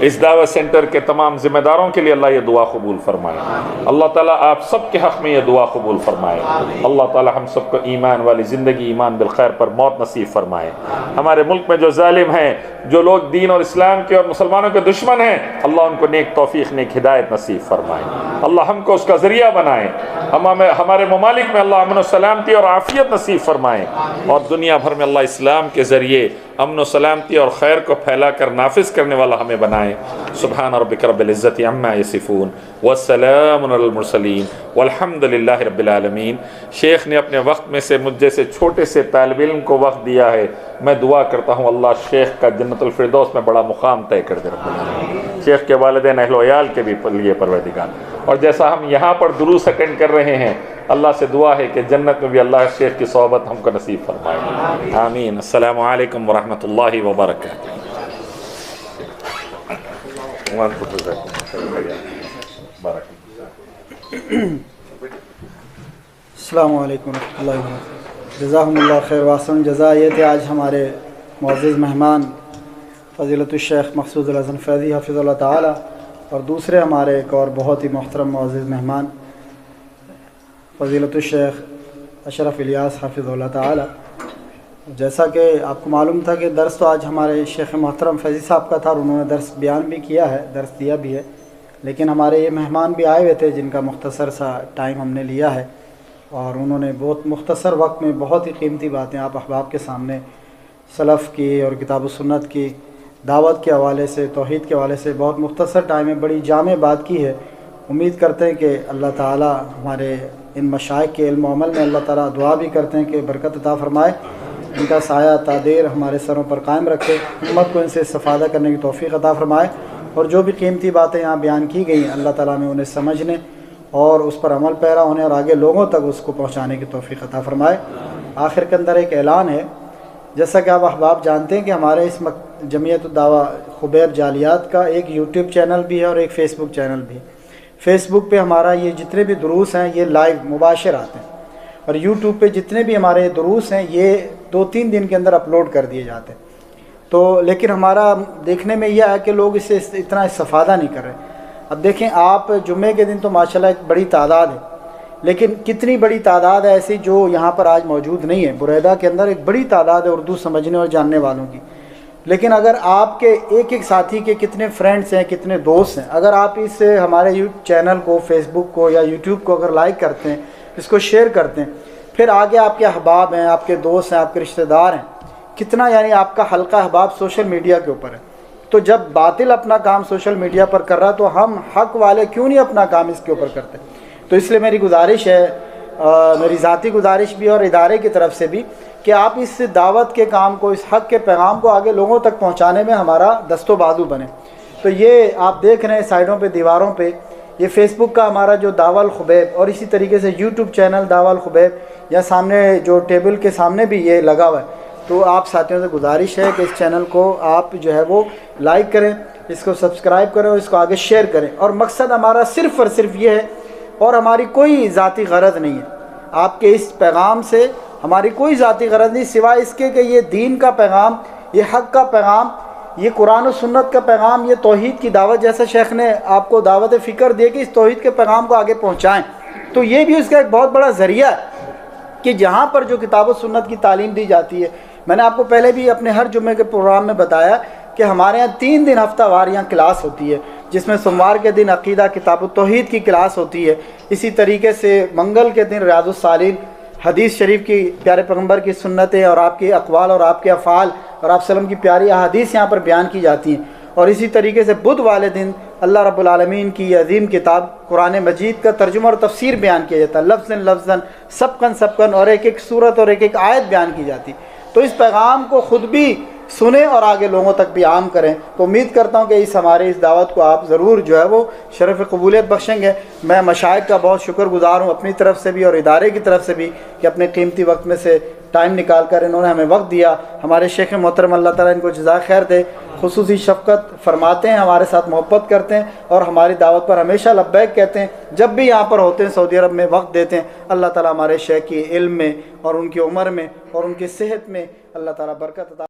Speaker 2: اس دعوت سینٹر کے تمام ذمہ داروں کے لیے اللہ یہ دعا قبول فرمائے۔ اللہ تعالیٰ آپ سب کے حق میں یہ دعا قبول فرمائے۔ اللہ تعالیٰ ہم سب کو ایمان والی زندگی، ایمان بالخیر پر موت نصیب فرمائے۔ ہمارے ملک میں جو ظالم ہیں، جو لوگ دین اور اسلام کے اور مسلمانوں کے دشمن ہیں، اللہ ان کو نیک توفیق، نیک ہدایت نصیب فرمائے۔ اللہ ہم کو اس کا ذریعہ بنائے۔ ہمارے ممالک میں اللہ امن و سلامتی اور عافیت نصیب فرمائے، اور دنیا بھر میں اللہ اسلام کے ذریعے امن و سلامتی اور خیر کو پھیلا کر نافذ کرنے والا ہمیں بنائے۔ سبحان ربک رب العزت عما یصفون والسلام علی المرسلین والحمد للہ رب العالمین۔ شیخ نے اپنے وقت میں سے مجھ جیسے چھوٹے سے طالب علم کو وقت دیا ہے، میں دعا کرتا ہوں اللہ شیخ کا جنت الفردوس میں بڑا مقام طے کر دے رب العالمین، شیخ کے والدین، اہل و عیال کے بھی لیے پروردگار۔ اور جیسا ہم یہاں پر دروس اٹینڈ کر رہے ہیں، اللہ سے دعا ہے کہ جنت میں بھی اللہ شیخ کی صحبت ہم کو نصیب فرمائے۔ آمین۔ السلام علیکم ورحمۃ اللہ وبرکاتہ۔
Speaker 3: السلام علیکم ورحمۃ اللہ وبرکاتہ۔ جزاکم اللہ خیر واسن جزا۔ یہ تھے آج ہمارے معزز مہمان فضیلت الشیخ مقصود الحسن فیضی حفظ اللہ تعالی، اور دوسرے ہمارے ایک اور بہت ہی محترم معزز مہمان فضیلت الشیخ اشرف الیاس حفظ اللہ تعالی۔ جیسا کہ آپ کو معلوم تھا کہ درس تو آج ہمارے شیخ محترم فیضی صاحب کا تھا، اور انہوں نے درس بیان بھی کیا ہے، درس دیا بھی ہے، لیکن ہمارے یہ مہمان بھی آئے ہوئے تھے جن کا مختصر سا ٹائم ہم نے لیا ہے، اور انہوں نے بہت مختصر وقت میں بہت ہی قیمتی باتیں آپ احباب کے سامنے سلف کی اور کتاب و سنت کی دعوت کے حوالے سے، توحید کے حوالے سے بہت مختصر ٹائم میں بڑی جامع بات کی ہے۔ امید کرتے ہیں کہ اللہ تعالیٰ ہمارے ان مشائخ کے علم و عمل میں اللہ تعالیٰ دعا بھی کرتے ہیں کہ برکت عطا فرمائے، ان کا سایہ تادیر ہمارے سروں پر قائم رکھے، امت کو ان سے استفادہ کرنے کی توفیق عطا فرمائے، اور جو بھی قیمتی باتیں یہاں بیان کی گئی ہیں اللہ تعالیٰ میں انہیں سمجھنے اور اس پر عمل پیرا ہونے اور آگے لوگوں تک اس کو پہنچانے کی توفیق عطا فرمائے۔ آخر کے اندر ایک اعلان ہے، جیسا کہ آپ احباب جانتے ہیں کہ ہمارے اس جمعیت الدعوہ خبیب جالیات کا ایک یوٹیوب چینل بھی ہے اور ایک فیس بک چینل بھی ہے۔ فیس بک پہ ہمارا یہ جتنے بھی دروس ہیں یہ لائیو مباشر آتے ہیں، اور یوٹیوب پہ جتنے بھی ہمارے دروس ہیں یہ 2-3 دن کے اندر اپلوڈ کر دیے جاتے ہیں۔ تو لیکن ہمارا دیکھنے میں یہ ہے کہ لوگ اس سے اتنا استفادہ نہیں کر رہے۔ اب دیکھیں آپ جمعے کے دن تو ماشاءاللہ ایک بڑی تعداد ہے، لیکن کتنی بڑی تعداد ہے ایسی جو یہاں پر آج موجود نہیں ہے۔ بریدہ کے اندر ایک بڑی تعداد ہے اردو سمجھنے اور جاننے والوں کی، لیکن اگر آپ کے ایک ایک ساتھی کے کتنے فرینڈس ہیں، کتنے دوست ہیں، اگر آپ اس ہمارے چینل کو، فیس بک کو یا یوٹیوب کو اگر لائک کرتے ہیں، اس کو شیئر کرتے ہیں، پھر آگے آپ کے احباب ہیں، آپ کے دوست ہیں، آپ کے رشتہ دار ہیں، کتنا یعنی آپ کا حلقہ احباب سوشل میڈیا کے اوپر ہے۔ تو جب باطل اپنا کام سوشل میڈیا پر کر رہا تو ہم حق والے کیوں نہیں اپنا کام اس کے اوپر کرتے؟ تو اس لیے میری گزارش ہے، میری ذاتی گزارش بھی اور ادارے کی طرف سے بھی، کہ آپ اس دعوت کے کام کو، اس حق کے پیغام کو آگے لوگوں تک پہنچانے میں ہمارا دست و بازو بنے۔ تو یہ آپ دیکھ رہے ہیں سائڈوں پہ، دیواروں پہ، یہ فیس بک کا ہمارا جو دعوہ الخبیب، اور اسی طریقے سے یوٹیوب چینل دعوہ الخبیب، یا سامنے جو ٹیبل کے سامنے بھی یہ لگا ہوا ہے۔ تو آپ ساتھیوں سے گزارش ہے کہ اس چینل کو آپ جو ہے وہ لائک کریں، اس کو سبسکرائب کریں اور اس کو آگے شیئر کریں، اور مقصد ہمارا صرف اور صرف یہ ہے، اور ہماری کوئی ذاتی غرض نہیں ہے آپ کے اس پیغام سے، ہماری کوئی ذاتی غرض نہیں سوائے اس کے کہ یہ دین کا پیغام، یہ حق کا پیغام، یہ قرآن و سنت کا پیغام، یہ توحید کی دعوت، جیسا شیخ نے آپ کو دعوت فکر دی کہ اس توحید کے پیغام کو آگے پہنچائیں۔ تو یہ بھی اس کا ایک بہت بڑا ذریعہ ہے کہ جہاں پر جو کتاب و سنت کی تعلیم دی جاتی ہے، میں نے آپ کو پہلے بھی اپنے ہر جمعے کے پروگرام میں بتایا کہ ہمارے یہاں 3 دن ہفتہ وار یہاں کلاس ہوتی ہے، جس میں سوموار کے دن عقیدہ کتاب التوحید کی کلاس ہوتی ہے، اسی طریقے سے منگل کے دن ریاض الصالحین حدیث شریف کی، پیارے پیغمبر کی سنتیں اور آپ کے اقوال اور آپ کے افعال اور آپ وسلم کی پیاری احادیث یہاں پر بیان کی جاتی ہیں، اور اسی طریقے سے بدھ والے دن اللہ رب العالمین کی عظیم کتاب قرآن مجید کا ترجمہ اور تفسیر بیان کیا جاتا ہے، لفظاً لفظاً، سبقاً سبقاً، اور ایک ایک سورت اور ایک ایک آیت بیان کی جاتی۔ تو اس پیغام کو خود بھی سنیں اور آگے لوگوں تک بھی عام کریں۔ تو امید کرتا ہوں کہ ہمارے اس دعوت کو آپ ضرور جو ہے وہ شرف قبولیت بخشیں گے۔ میں مشائخ کا بہت شکر گزار ہوں اپنی طرف سے بھی اور ادارے کی طرف سے بھی کہ اپنے قیمتی وقت میں سے ٹائم نکال کر انہوں نے ہمیں وقت دیا۔ ہمارے شیخ محترم اللہ تعالیٰ ان کو جزائے خیر دے، خصوصی شفقت فرماتے ہیں، ہمارے ساتھ محبت کرتے ہیں اور ہماری دعوت پر ہمیشہ لبیک کہتے ہیں، جب بھی یہاں پر ہوتے ہیں سعودی عرب میں وقت دیتے ہیں۔ اللہ تعالیٰ ہمارے شیخ کی علم میں اور ان کی عمر میں اور ان کی صحت میں اللہ تعالیٰ برکت عطا